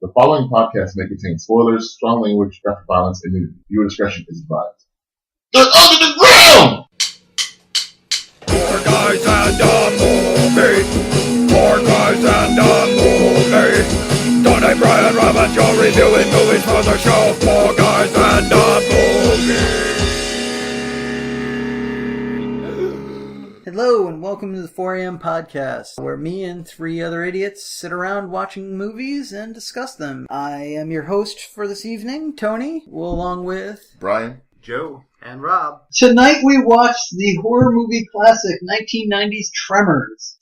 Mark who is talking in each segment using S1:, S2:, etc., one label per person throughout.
S1: The following podcast may contain spoilers, strong language, graphic violence, and nudity. Viewer discretion is advised. They're under the ground!
S2: Four guys and a movie. Four guys and a movie. Donnie, Brian, Rob, and Joe reviewing movies for the show. Four guys and a movie.
S3: Hello and welcome to the 4am podcast, where me and three other idiots sit around watching movies and discuss them. I am your host for this evening, Tony, along with
S1: Brian,
S4: Joe, and Rob.
S5: Tonight we watched the horror movie classic 1990's Tremors,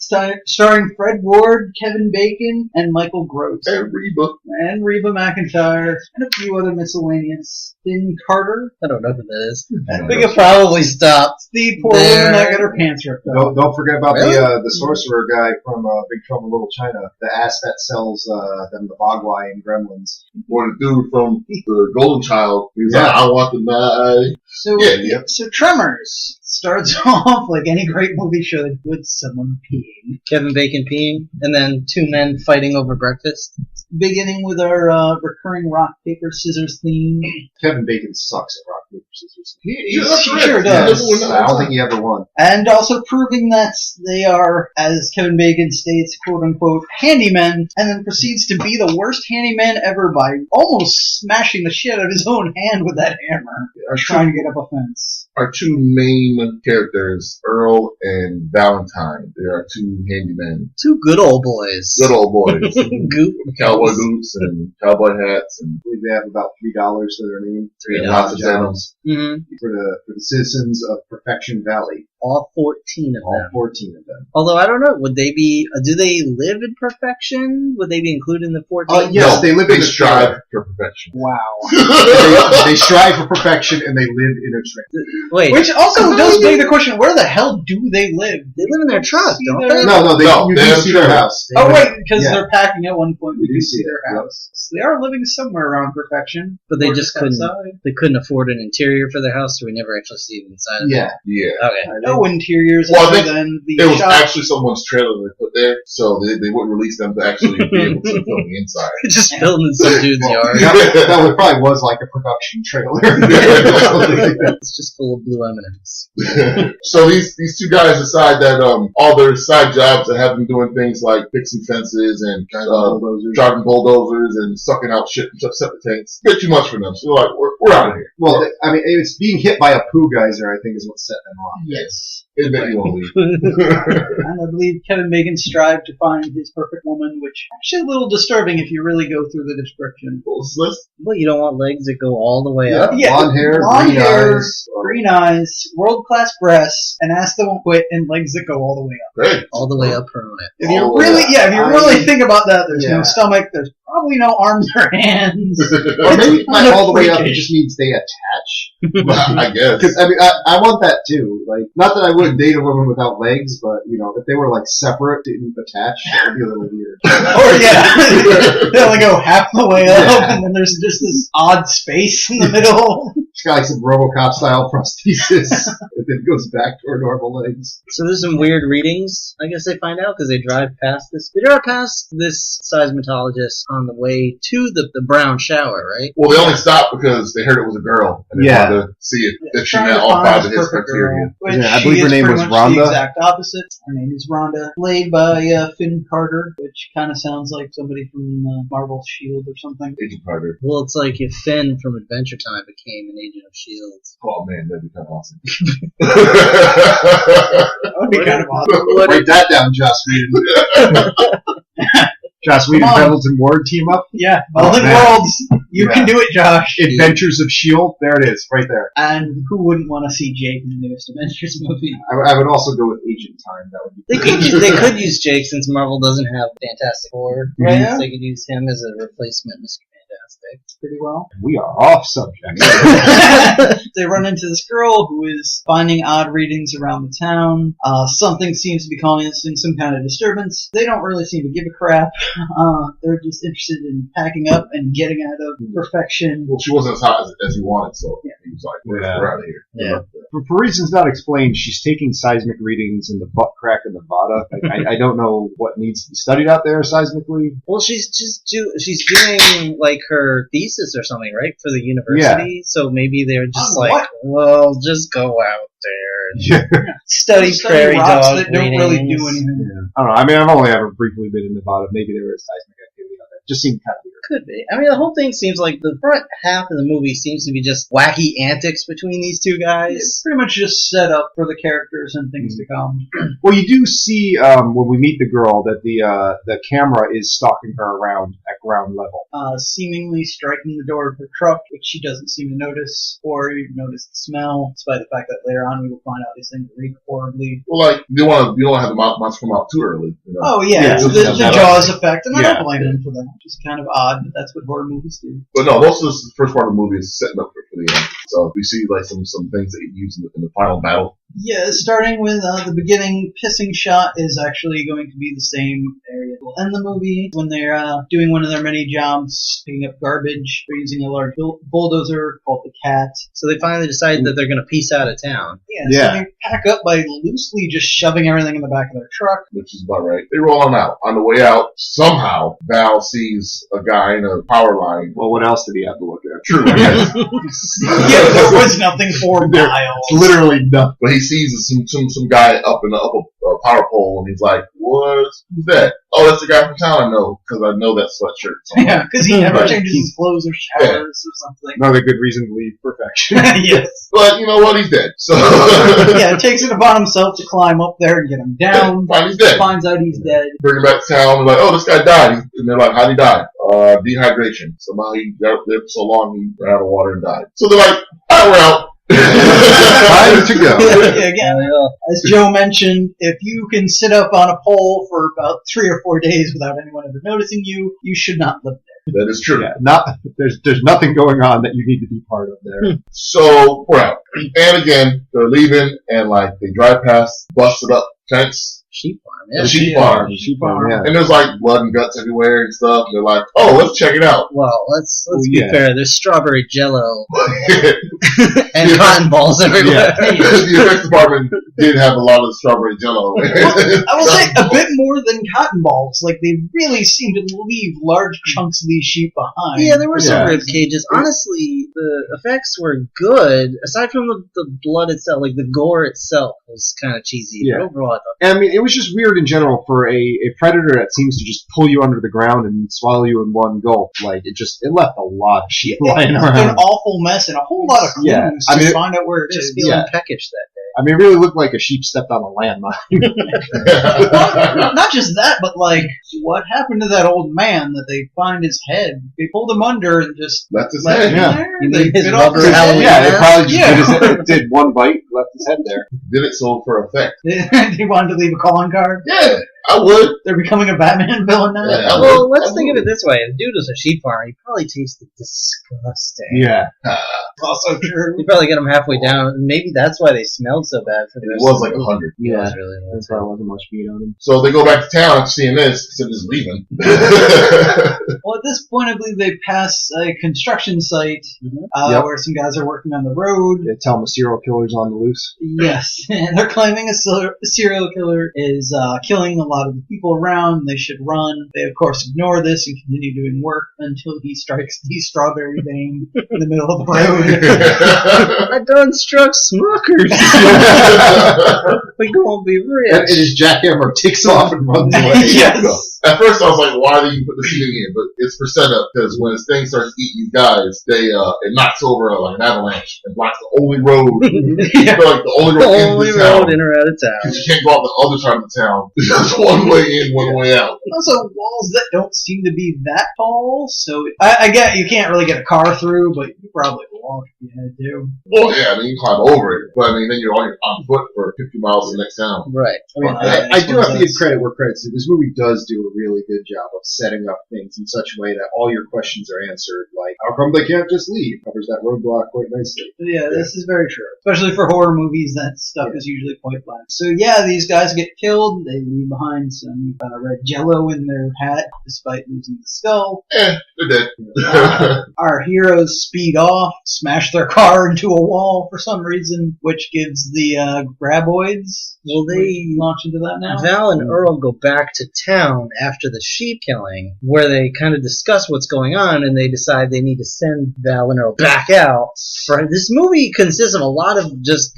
S5: starring Fred Ward, Kevin Bacon, and Michael Gross.
S1: and
S5: Reba McEntire, and a few other miscellaneous. Finn Carter.
S3: I don't know who that is.
S5: We could probably stop. The poor woman that got her pants ripped off.
S4: Don't forget about
S3: Really?
S4: the sorcerer guy from Big Trouble in Little China, the ass that sells them the Bogwai and Gremlins.
S1: or the dude from the Golden Child. He's
S4: Yeah.
S1: like, I want the knife.
S5: So Tremors starts off like any great movie should, with someone peeing.
S3: Kevin Bacon peeing, and then two men fighting over breakfast.
S5: Beginning with our recurring rock, paper, scissors theme.
S4: Kevin Bacon sucks at rock, paper, scissors.
S5: He sure does.
S4: I don't think he ever won.
S5: And also proving that they are, as Kevin Bacon states, quote-unquote, handymen, and then proceeds to be the worst handyman ever by almost smashing the shit out of his own hand with that hammer, trying to get up a fence.
S1: Our two main characters, Earl and Valentine. They are two handymen.
S3: Two good old boys.
S1: Good old boys.
S3: Goop.
S1: Cowboy boots and cowboy hats and
S4: I believe they have about $3 to their name.
S1: lots of demos.
S3: Mm-hmm.
S4: For the citizens of Perfection Valley.
S3: All 14 of
S4: All
S3: them.
S4: 14 of them.
S3: Although, I don't know, would they be, do they live in perfection? Would they be included in the 14?
S4: Yes,
S1: No,
S4: they live in
S1: they
S4: the
S1: strive
S4: trailer.
S1: for perfection.
S5: Wow.
S4: They strive for perfection and they live in a trailer.
S3: Wait,
S5: Which also does beg the question, where the hell do they live?
S3: they live in their truck,
S5: See
S3: don't
S5: their-
S3: they?
S4: No, you
S1: they
S4: do
S1: have
S4: see their
S1: trailer.
S4: house.
S5: Oh, wait, because
S4: Yeah.
S5: they're packing at one point. We
S4: You
S5: do
S4: do
S5: see
S4: see
S5: their
S4: it,
S5: house. So they are living somewhere around perfection.
S3: But they
S5: Or
S3: just couldn't.
S5: outside.
S3: They couldn't afford an interior for their house, so we never actually see the inside of it.
S4: Yeah.
S1: Yeah.
S3: Okay.
S5: No interiors
S1: Well, I
S5: other
S1: think
S5: than the
S1: It was
S5: shop.
S1: actually someone's trailer they put there, so they wouldn't release them to actually be able to film the inside.
S3: Just filmed in some dude's yard.
S4: That probably was like a production trailer.
S3: It's just full of blue M&Ms.
S1: So these two guys decide that all their side jobs that have them doing things like fixing fences and driving bulldozers and sucking out shit from septic tanks, bit too much for them. So they're like, we're out of here.
S4: Well, I mean, it's being hit by a poo geyser, I think, is what set them off.
S5: Yes.
S1: It made me want to leave.
S5: And I believe Kevin Bacon strived to find his perfect woman, which actually a little disturbing if you really go through the description.
S3: Well, you don't want legs that go all the way up.
S5: Yeah,
S4: Blonde hair,
S5: blonde
S4: green
S5: hair,
S4: eyes.
S5: green eyes, world-class breasts, an ass that won't quit, and legs that go all the way up.
S1: Great.
S3: All the way up her own it.
S5: If you
S1: Oh,
S5: really,
S1: yeah.
S5: if you really think about that, there's
S4: Yeah.
S5: no stomach, there's probably no arms or hands.
S4: Or maybe
S5: It's
S4: not
S5: kind of
S4: all the way up, it
S5: freakish.
S4: just means they attach.
S1: I guess.
S4: Because, I mean, I want that too. Like, not that I wouldn't date a woman without legs, but, you know, if they were, like, separate, didn't attach, that would be a little weird.
S5: Or yeah, they only go half the way up,
S4: Yeah.
S5: and then there's just this odd space in the middle.
S4: It's got, like, some RoboCop style prosthesis. And then it goes back to her normal legs.
S3: So there's some weird readings, I guess they find out, because they drive past this. They drive past this seismologist on the way to the brown shower, right?
S1: Well, they only stopped because they heard it was a girl, and they
S4: Yeah.
S1: wanted to see if she
S5: Trying
S1: met
S5: to
S1: all
S5: find
S1: five
S5: his
S1: of his
S5: perfect
S1: criteria.
S5: girl, which
S4: Yeah, I
S5: she
S4: believe her
S5: is
S4: name
S5: pretty
S4: was
S5: much
S4: Rhonda.
S5: The exact opposite. Her name is Rhonda, played by Finn Carter, which kind of sounds like somebody from Marvel's Shield or something.
S1: Agent Carter.
S3: Well, it's like if Finn from Adventure Time became an agent of S.H.I.E.L.D.
S1: Oh man, that'd be kind of awesome.
S5: That would be kind of awesome.
S4: Write that down, Joss Whedon. Joss Whedon,
S5: Come on.
S4: Pendleton Ward team up.
S5: Yeah,
S4: Oh,
S5: Melding
S4: man.
S5: Worlds. You
S4: Yeah.
S5: can do it, Josh.
S4: Adventures of S.H.I.E.L.D. There it is, right there.
S5: And who wouldn't want to see Jake in the newest Avengers movie?
S4: I would also go with Agent Time. That would be
S3: They could use Jake since Marvel doesn't have Fantastic Four.
S5: Yeah.
S3: So they could use him as a replacement Mr. Fantastic.
S5: pretty well.
S4: We are off subject.
S5: They run into this girl who is finding odd readings around the town. Something seems to be causing some kind of disturbance. They don't really seem to give a crap. They're just interested in packing up and getting out of perfection.
S1: Well, she wasn't as hot as he wanted, so he was like, we're out of here.
S5: Yeah.
S4: For reasons not explained, she's taking seismic readings in the butt crack of Nevada. I don't know what needs to be studied out there seismically.
S6: Well, she's doing like her thesis or something, right, for the university. Yeah. So maybe they're just well, just go out there and study prairie
S5: rocks
S6: dog
S5: that don't really do anything.
S4: Yeah. I don't know. I mean, I've only ever briefly been in Nevada. Maybe there was seismic activity out there. It just seemed kind of weird.
S6: Could be. I mean, the whole thing seems like the front half of the movie seems to be just wacky antics between these two guys.
S5: It's pretty much just set up for the characters and things to come.
S4: Well, you do see when we meet the girl that the camera is stalking her around at ground level,
S5: seemingly striking the door of her truck, which she doesn't seem to notice or even notice the smell, despite the fact that later on we will find out these things reek horribly.
S1: Well, like you don't have the monster come out too early. You know?
S5: Oh yeah, the Jaws effect, and I don't blame them for that. Which is kind of odd, but that's what horror movies do.
S1: But no, most of the first part of the movie is setting up for the end. So we see like some things that you use in the final battle.
S5: Yeah, starting with the beginning pissing shot is actually going to be the same area. We'll end the movie when they're doing one of their many jobs, picking up garbage. They're using a large bulldozer called the Cat.
S6: So they finally decided that they're going to piece out of town.
S5: So they pack up by loosely just shoving everything in the back of their truck.
S1: Which is about right. They roll on out. On the way out, somehow, Val sees a guy in a power line.
S4: Well, what else did he have to look at?
S1: True.
S5: Yeah, there was nothing for miles.
S4: Literally nothing.
S1: But he sees some guy up in a power pole, and he's like, "Who's that? Oh, that's the guy from town I know, because I know that sweatshirt."
S5: Yeah, because he never changes his clothes or showers or something.
S4: Another good reason to leave perfection.
S5: Yes.
S1: But you know what? He's dead. So
S5: yeah, it takes it upon himself to climb up there and get him down.
S1: He's dead.
S5: Finds out he's dead.
S1: Bring him back to town. And like, oh, this guy died. And they're like, how'd he die? Dehydration. Somehow he got there for so long he ran out of water and died. So they're like, oh, we're out.
S4: Time to go.
S5: Again, as Joe mentioned, if you can sit up on a pole for about 3 or 4 days without anyone ever noticing you, you should not live there.
S1: That is true.
S4: Yeah, there's nothing going on that you need to be part of there.
S1: So we're out. And again, they're leaving, and like they drive past busted up tents.
S6: Sheep farm,
S1: The sheep farm.
S4: Sheep farm, yeah.
S1: And there's like blood and guts everywhere and stuff. And they're like, oh, let's check it out.
S6: Well, let's be fair. There's strawberry jello and cotton balls everywhere.
S1: Yeah. The effects department did have a lot of the strawberry jello.
S5: I will say a bit more than cotton balls. Like they really seem to leave large chunks of these sheep behind.
S6: Yeah, there were some rib cages. Honestly, the effects were good. Aside from the blood itself, like the gore itself was kind of cheesy.
S4: Yeah.
S6: But overall, I thought.
S4: And I mean, it was just weird in general for a predator that seems to just pull you under the ground and swallow you in one gulp. Like it left a lot of sheep lying around.
S5: An awful mess and a whole lot of clues to find out where it
S6: just
S5: is.
S6: Feeling peckish that day.
S4: I mean, it really looked like a sheep stepped on a landmine.
S5: Well, not just that, but like, what happened to that old man that they find his head? They pulled him under and just
S1: left his
S5: head
S1: there.
S6: You
S5: they
S6: mean his
S5: bit off
S6: rubber Halloween
S4: Yeah, they
S6: mask?
S4: probably just did one bite, left his head there.
S1: Did it so for effect.
S5: They wanted to leave a calling card.
S1: Yeah, I would.
S5: They're becoming a Batman villain now.
S1: Yeah,
S6: Well, let's think of it this way. If dude was a sheep farmer, he probably tasted disgusting.
S4: Yeah.
S5: Also true.
S6: You probably get him halfway down, and maybe that's why they smelled so bad for the
S1: It
S6: rest
S1: was
S6: of the
S1: like
S6: movie.
S1: 100.
S6: Yeah, it was
S4: Yeah.
S6: really
S4: There probably wasn't much meat on him.
S1: So they go back to town after seeing this, instead of just leaving.
S5: Well, at this point, I believe they pass a construction site where some guys are working on the road.
S4: They tell them a serial killer's on the loose.
S5: Yes, and they're claiming a serial killer is killing a lot of the people around. They should run. They, of course, ignore this and continue doing work until he strikes the strawberry vein in the middle of the road.
S6: I done struck Smuckers. We gonna be rich.
S4: And his jackhammer takes off and runs away.
S5: Yes.
S1: At first I was like, why do you put the scene in? But it's for setup, because when this thing starts eating these guys, it knocks over like an avalanche and blocks the only road.
S5: Yeah.
S1: Like the only road into town.
S6: in or out of town.
S1: Because you can't go out the other side of the town. There's one way in, one way out.
S5: Also, walls that don't seem to be that tall, so I get you can't really get a car through, but you probably walk if you had to.
S1: Well, yeah, I mean, you can climb over it, but I mean, then you're on foot for 50 miles to the next town.
S6: Right.
S4: I mean, I do have to give credit where credit's due. This movie does do a a really good job of setting up things in such a way that all your questions are answered. Like, how come they can't just leave? Covers that roadblock quite nicely.
S5: Yeah, this is very true. Especially for horror movies, that stuff is usually quite black. So yeah, these guys get killed. They leave behind some red jello in their hat, despite losing the skull.
S1: They're dead.
S5: Our heroes speed off, smash their car into a wall for some reason, which gives the graboids.
S6: Well, they
S5: launch into that now.
S6: Val and Earl go back to town after the sheep killing, where they kind of discuss what's going on, and they decide they need to send Val and Earl back out. For this movie consists of a lot of just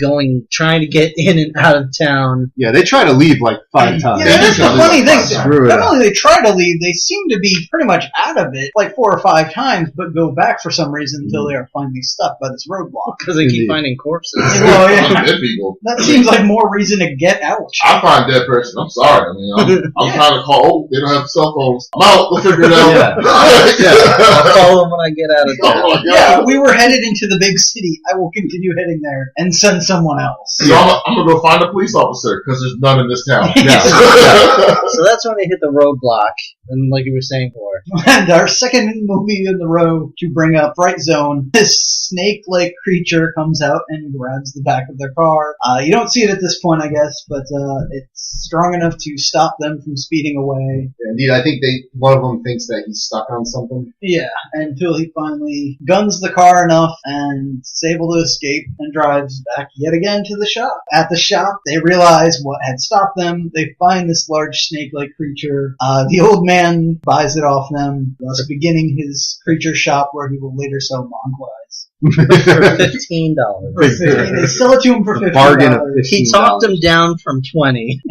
S6: trying to get in and out of town.
S4: Yeah, they try to leave like 5 times.
S5: Yeah, that's the funny thing.
S4: Screw it
S5: Not
S4: up.
S5: only they try to leave, they seem to be pretty much out of it like 4 or 5 times, but go back for some reason until they are finally stuck by this roadblock.
S6: Because they keep finding corpses.
S5: Well, yeah.
S1: Dead people.
S5: That seems like more reason to get out.
S1: I find dead person. I'm sorry. I mean, I'm trying to call. Oh, they don't have cell phones. I'm out. We'll figure it out.
S6: I'll call them when I get out of town.
S5: Yeah, we were headed into the big city. I will continue heading there and send someone else.
S1: So I'm gonna go find a police officer because there's none in this town.
S6: So that's when they hit the roadblock, and like you were saying before.
S5: And our second movie in the row to bring up Fright Zone, this snake-like creature comes out and grabs the back of their car. You don't see it at this point, I guess, but it's strong enough to stop them from speeding away.
S4: Indeed, I think one of them thinks that he's stuck on something.
S5: Yeah, until he finally guns the car enough and is able to escape and drives back yet again to the shop. At the shop, they realize what had stopped them. They find this large snake-like creature. The old man buys it off them, thus beginning his creature shop where he will later sell Mogwais.
S6: For $15.
S5: They sell it to him for $15.
S4: Bargain of $15.
S6: He talked him down from 20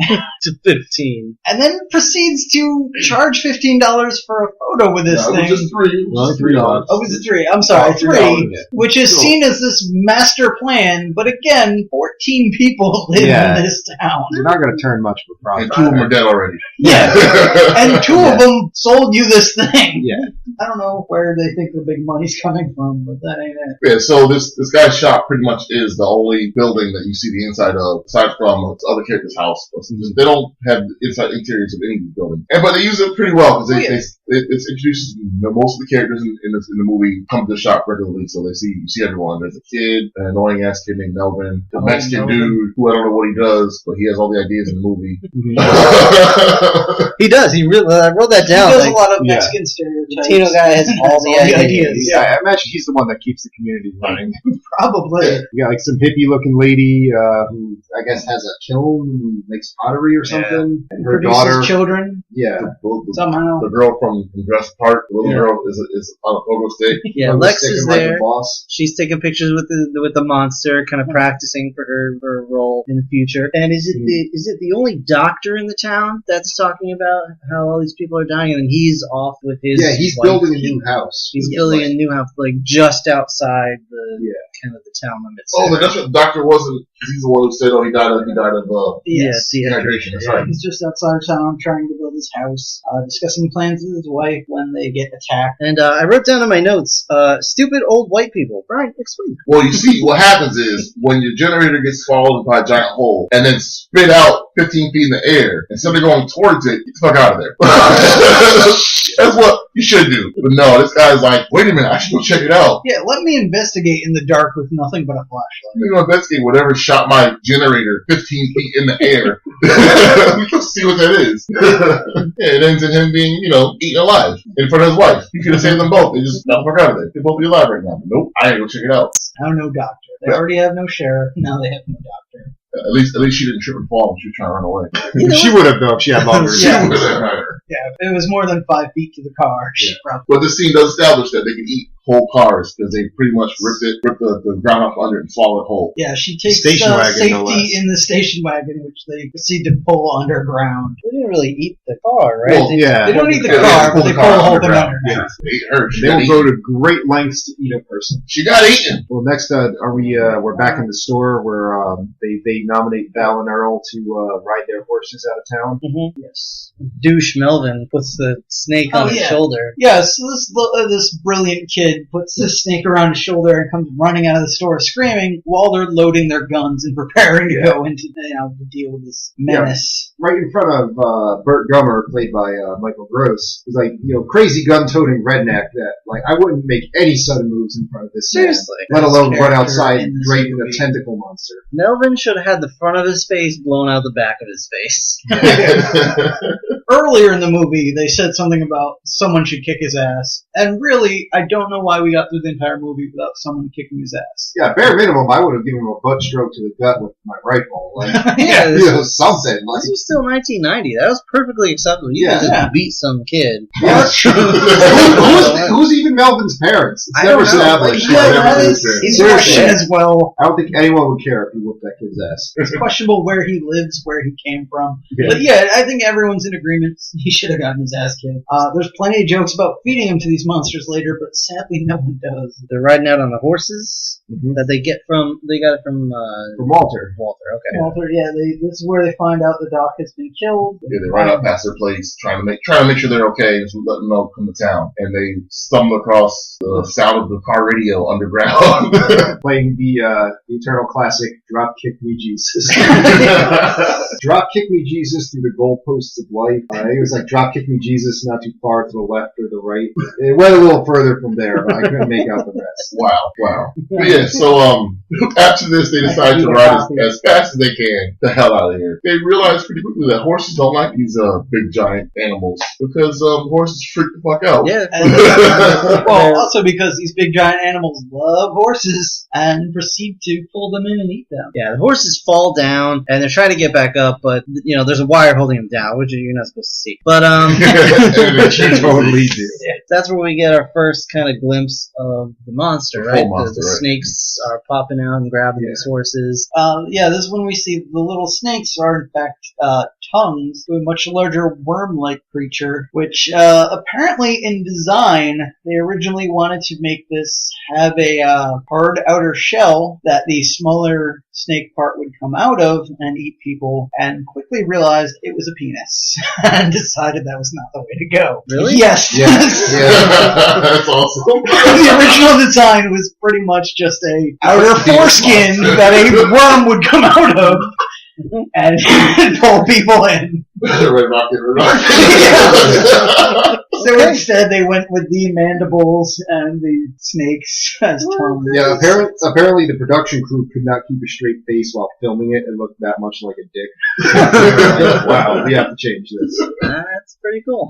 S6: to 15.
S5: And then proceeds to charge $15 for a photo with this
S1: It was
S5: thing.
S1: just $3.
S4: Well, $3.
S5: Oh, was it 3? I'm sorry,
S1: $3.
S5: 3. Which is seen as this master plan, but again, 14 people live in this town.
S4: You're not going to turn much of a profit.
S1: And 2 of them are dead already.
S5: Yeah. And 2 of them sold you this thing.
S4: Yeah.
S5: I don't know where they think the big money's coming from, but that ain't it.
S1: Yeah, so this guy's shop pretty much is the only building that you see the inside of, aside from the other character's house. They don't have the inside interiors of any of these buildings. But they use it pretty well, because it introduces most of the characters in the movie come to the shop regularly, so you see everyone. There's a kid, an annoying ass kid named Melvin, the Mexican dude who I don't know what he does, but he has all the ideas in the movie.
S6: He does. I wrote that down.
S5: He does a lot of Mexican stereotypes.
S6: Latino guy has all the ideas.
S4: Yeah, I imagine he's the one that keeps the community running.
S5: Probably.
S4: You got like some hippie-looking lady who I guess has a kiln and makes pottery or something. And her
S5: Produces
S4: daughter.
S5: children.
S4: Yeah.
S5: Somehow.
S1: The girl from Jurassic Park, the little girl, is on a pogo stick.
S6: Yeah, Lex is
S4: like
S6: there.
S4: the boss.
S6: She's taking pictures with the monster, kind of practicing for her role in the future. And is it the only doctor in the town that's talking about how all these people are dying, and he's off with his
S4: he's
S6: wife?
S4: building a new house.
S6: He's building a new house, like just outside the kind of the town limits.
S1: Oh, but that's what the doctor wasn't. He's the one who said, "Oh, he died of dehydration." That's right.
S5: He's just outside of town trying to build his house, discussing plans with his wife when they get attacked.
S6: And I wrote down in my notes, stupid old white people. Brian, explain.
S1: Well, you see, what happens is when your generator gets swallowed by a giant hole and then spit out 15 feet in the air, instead of going towards it, get the fuck out of there. That's what you should do. But no, this guy's like, wait a minute, I should go check it out.
S5: Yeah, let me investigate in the dark with nothing but a flashlight.
S1: I'm going to investigate whatever shot my generator 15 feet in the air. Let's see what that is. Yeah, it ends in him being, eaten alive in front of his wife. He could have saved them both. They just got the fuck out of there. They're both be alive right now. Nope, I ain't gonna check it out.
S5: Now no doctor. They already have no sheriff. Now they have no doctor.
S1: At least she didn't trip and fall when she was trying to run away.
S4: She would have though if she had longer.
S1: She would have.
S5: Yeah, if it was more than 5 feet to the car, she probably.
S1: But this scene does establish that they can eat whole cars because they pretty much rip the ground up under it and swallow it whole.
S5: Yeah, she takes
S4: Station wagon,
S5: safety
S4: no less.
S5: in the station wagon, which they proceed to pull underground.
S6: They didn't really eat the car, right?
S1: Well,
S5: They don't eat the car, but they pull the whole thing underground.
S1: Yeah, they ate her. She
S4: They
S1: got
S4: will go
S1: eaten.
S4: to great lengths to eat a person.
S1: She got eaten.
S4: Well, next, we're back in the store where they nominate Val and Earl to ride their horses out of town.
S6: Mm-hmm. Yes. Douche Melvin puts the snake on his shoulder.
S5: Yeah, so this brilliant kid kid puts the snake around his shoulder and comes running out of the store screaming while they're loading their guns and preparing to go into to deal with this menace.
S4: Right in front of Burt Gummer, played by Michael Gross, was like, crazy gun-toting redneck that, like, I wouldn't make any sudden moves in front of this
S6: Seriously.
S4: man, let alone run
S5: Character
S4: outside
S5: in this
S4: draped in
S5: movie.
S4: a tentacle monster.
S6: Melvin should have had the front of his face blown out the back of his face.
S5: Earlier in the movie, they said something about someone should kick his ass. And really, I don't know why we got through the entire movie without someone kicking his ass.
S4: Yeah, bare minimum, I would have given him a butt stroke to the gut with my rifle. Like,
S6: Yeah, this
S4: something. Like,
S6: was still 1990. That was perfectly acceptable. You
S4: Yeah.
S6: could just beat some kid.
S4: yeah. who's even Melvin's parents? It's
S6: I
S4: never
S6: don't know.
S4: established.
S5: Yeah,
S1: Never
S5: that
S1: been
S5: is
S1: fair.
S5: he's
S4: Seriously.
S5: Russian as well.
S4: I don't think anyone would care if he whooped that kid's ass.
S5: It's questionable where he lives, where he came from.
S4: Yeah.
S5: But yeah, I think everyone's in agreement. He should have gotten his ass kicked. There's plenty of jokes about feeding him to these monsters later, but sadly no one does.
S6: They're riding out on the horses
S4: Mhm.
S6: that they got it from
S4: From Walter.
S6: Walter. Okay.
S5: Walter, yeah, this is where they find out the doc has been killed.
S1: Yeah, they run up past their place, trying to make sure they're okay, and let them know come to town. And they stumble across the sound of the car radio underground.
S4: Playing the eternal classic Drop Kick Me Jesus. Drop Kick Me Jesus through the goalposts of life. It was like Drop Kick Me Jesus, not too far to the left or the right. It went a little further from there, but I couldn't make out the rest.
S1: Wow. But yeah, so after this, they decide to ride as fast as they can the hell out of here. They realize pretty quickly that horses don't like these big giant animals because horses freak the fuck out.
S6: Yeah.
S5: Well, also because these big giant animals love horses and proceed to pull them in and eat them.
S6: Yeah, the horses fall down and they're trying to get back up, but there's a wire holding them down, which you're not supposed to see. But
S4: You totally do.
S6: that's where we get our first kind of glimpse of the monster,
S1: The
S6: right?
S1: full monster,
S6: The
S1: right.
S6: snakes are popping out and grabbing these horses.
S5: This is when we see the little snakes are in fact tongues to a much larger worm-like creature, which apparently in design they originally wanted to make this have a hard outer shell that the smaller snake part would come out of and eat people, and quickly realized it was a penis and decided that was not the way to go.
S6: Really?
S5: Yes.
S4: Yeah.
S1: That's awesome.
S5: The original design was pretty much just a outer foreskin that a worm would come out of and pull people in.
S1: Red Rocket.
S5: So instead they went with the mandibles and the snakes as tongues.
S4: Yeah, apparently the production crew could not keep a straight face while filming it and looked that much like a dick. Like, wow, we have to change this.
S6: That's pretty cool.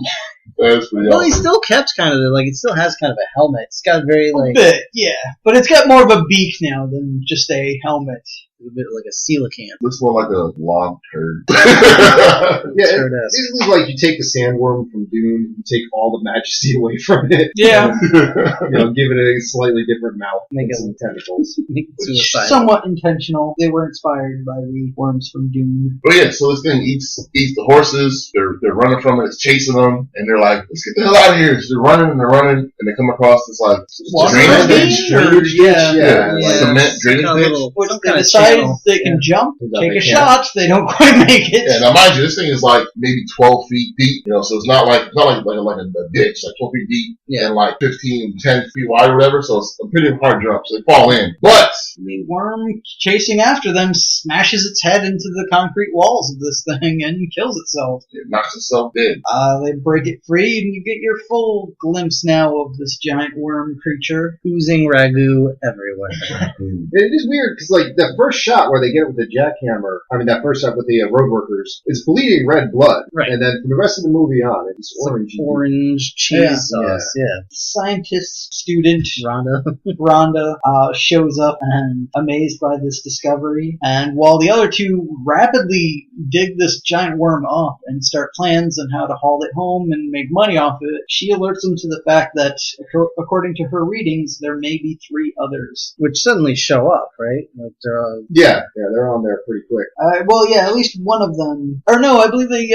S1: That's pretty
S6: Well, he
S1: awesome.
S6: still kept kind of it still has kind of a helmet. It's got very
S5: A
S6: like
S5: bit, yeah. But it's got more of a beak now than just a helmet.
S6: a bit like a coelacanth.
S1: Looks more like a log turd.
S4: Yeah,
S6: Turd-esque.
S4: this is like you take the sandworm from Dune, you take all the majesty away from it.
S5: Yeah.
S4: Give it a slightly different mouth
S6: Make
S4: and
S6: it-
S4: some tentacles.
S6: Suicide.
S5: Somewhat intentional. They were inspired by the worms from Dune.
S1: But yeah, so this thing eats the horses. They're running from it. It's chasing them, and they're like, "Let's get the hell out of here!" So they're running and they're running, and they come across this like
S5: Water
S1: drainage
S5: ravine?
S1: ditch,
S5: Or- yeah.
S1: like cement drainage
S6: Some
S1: ditch.
S6: little-
S5: Which
S6: some
S5: they
S6: kind of
S5: decide
S6: channel.
S5: they can jump,
S4: Yeah,
S5: take
S4: they
S5: a
S4: can.
S5: shot. They don't quite make it.
S1: Yeah, now mind you, this thing is like maybe 12 feet deep, so it's not like a ditch, like 12 feet deep
S6: Yeah.
S1: and like 10 feet wide or whatever. So it's a pretty hard jump. So they fall in, but
S5: The worm chasing after them smashes its head into the concrete walls of this thing and kills itself.
S1: it knocks itself dead.
S5: They break it free and you get your full glimpse now of this giant worm creature.
S6: Oozing ragu everywhere.
S4: It is weird because, like, that first shot where they get it with the jackhammer, that first shot with the road workers, is bleeding red blood.
S6: Right.
S4: And then from the rest of the movie on, it's orange.
S6: Orange cheese
S5: Yeah.
S6: sauce. Yeah.
S5: Scientist student
S6: Rhonda.
S5: Rhonda shows up and amazed by this discovery. And while the other two rapidly dig this giant worm up and start plans on how to haul it home and make money off it, she alerts them to the fact that, according to her readings, there may be 3 others.
S6: Which suddenly show up, right? Like they're
S4: Yeah, they're on there pretty quick.
S5: Well, yeah, at least one of them. Or no, I believe they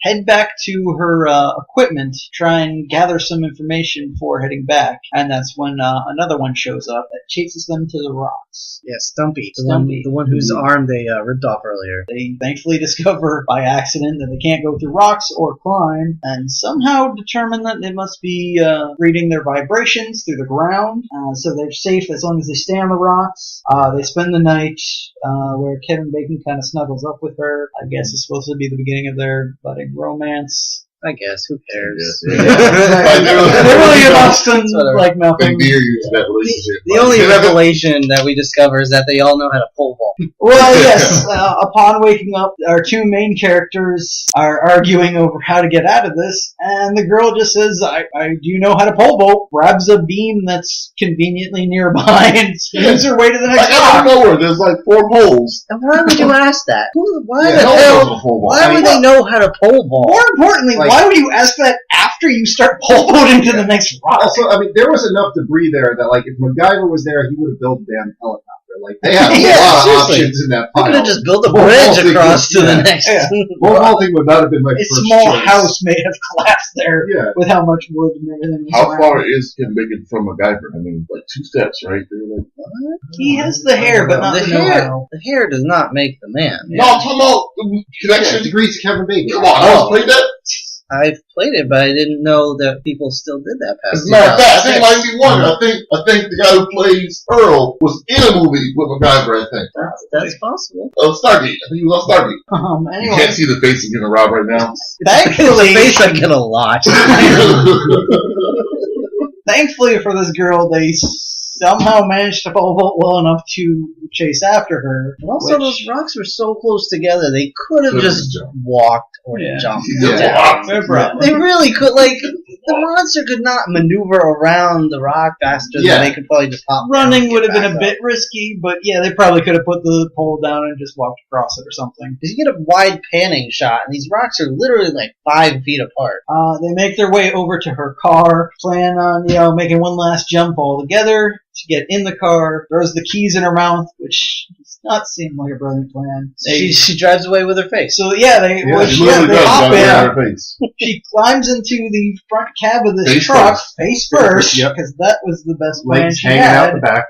S5: head back to her equipment, try and gather some information before heading back, and that's when another one shows up that chases them to the rocks.
S6: Yeah, Stumpy.
S5: Stumpy.
S6: The one whose arm they ripped off earlier.
S5: They thankfully discover by accident that they can't go through rocks or climb, and somehow determine that they must be reading their vibrations through the ground, so they're safe as long as they stay on the rocks. They spend the night where Kevin Bacon kind of snuggles up with her. I guess it's supposed to be the beginning of their budding romance.
S6: I guess, who cares?
S5: They're really about like nothing.
S1: Endear you to that relationship.
S6: The only revelation that we discover is that they all know how to pole vault.
S5: Well, yes, upon waking up, our two main characters are arguing over how to get out of this, and the girl just says, I do know how to pole vault, grabs a beam that's conveniently nearby, and spins her way to the next
S1: out of
S5: rock.
S1: nowhere, there's like 4 poles.
S6: And why would you ask that? Why
S1: Yeah,
S6: the
S1: no one knows
S6: hell?
S1: what a pole vault
S6: Why would they know how to pole vault?
S5: More importantly,
S4: Like-
S5: why would you ask that after you start pole vaulting to the next rock?
S4: Also, I mean, there was enough debris there that, like, if MacGyver was there, he would have built a damn helicopter. Like, they had a
S6: Yeah,
S4: lot of
S6: seriously.
S4: options in that
S6: They
S4: pile.
S6: could have just built a
S4: Pole
S6: bridge
S4: vaulting
S6: across
S4: was-
S6: to the
S4: yeah.
S6: next.
S5: Yeah.
S4: Pole vaulting would not have been my
S5: A
S4: first
S5: small
S4: choice.
S5: house may have collapsed there
S4: Yeah.
S5: with how much wood and everything was
S1: How
S5: around.
S1: far is Kim Bacon from MacGyver? I mean, like 2 steps, right? They're like, what?
S5: He has the hair, but not
S6: the
S5: the
S6: hair.
S5: know-how.
S6: The hair does not make the man.
S1: No, I'm talking about the
S4: Yeah,
S1: connection.
S4: degrees to Kevin Bacon.
S1: Come on, I was playing that.
S6: I've played it, but I didn't know that people still did that past
S1: As a matter of fact, I think
S6: 2006.
S1: it might be one. I think the guy who plays Earl was in a movie with MacGyver, I think.
S6: That's possible.
S1: Stargate. I think he was on Stargate. You
S5: Anyway,
S1: can't see the face of getting Rob right now.
S5: thankfully,
S6: The face I get a lot.
S5: thankfully for this girl, they somehow managed to pole vault well enough to chase after her.
S6: And also,
S5: which-
S6: those rocks were so close together, they could have
S1: Could've
S6: just
S1: jumped.
S6: walked or
S5: Yeah.
S6: jumped.
S1: Yeah.
S5: No problem.
S6: They really could, like, the monster could not maneuver around the rock faster
S4: Yeah.
S6: than they could probably just hop down
S5: Running
S6: and
S5: would
S6: get
S5: have been
S6: back
S5: a
S6: up.
S5: bit risky, but yeah, they probably could have put the pole down and just walked across it or something.
S6: Because you get a wide panning shot, and these rocks are literally like 5 feet apart.
S5: They make their way over to her car, plan on, making one last jump all together to get in the car, throws the keys in her mouth, which does not seem like a brilliant plan.
S6: She drives away with her face.
S5: So yeah, they
S1: She literally
S5: they
S1: does
S5: hop
S1: jump
S5: in.
S1: out of her face.
S5: She climbs into the front cab of this
S1: Face
S5: truck,
S1: first.
S5: face first,
S4: Yep.
S5: because that was the best plan
S4: Legs
S5: she
S4: hanging
S5: had.
S4: out the back.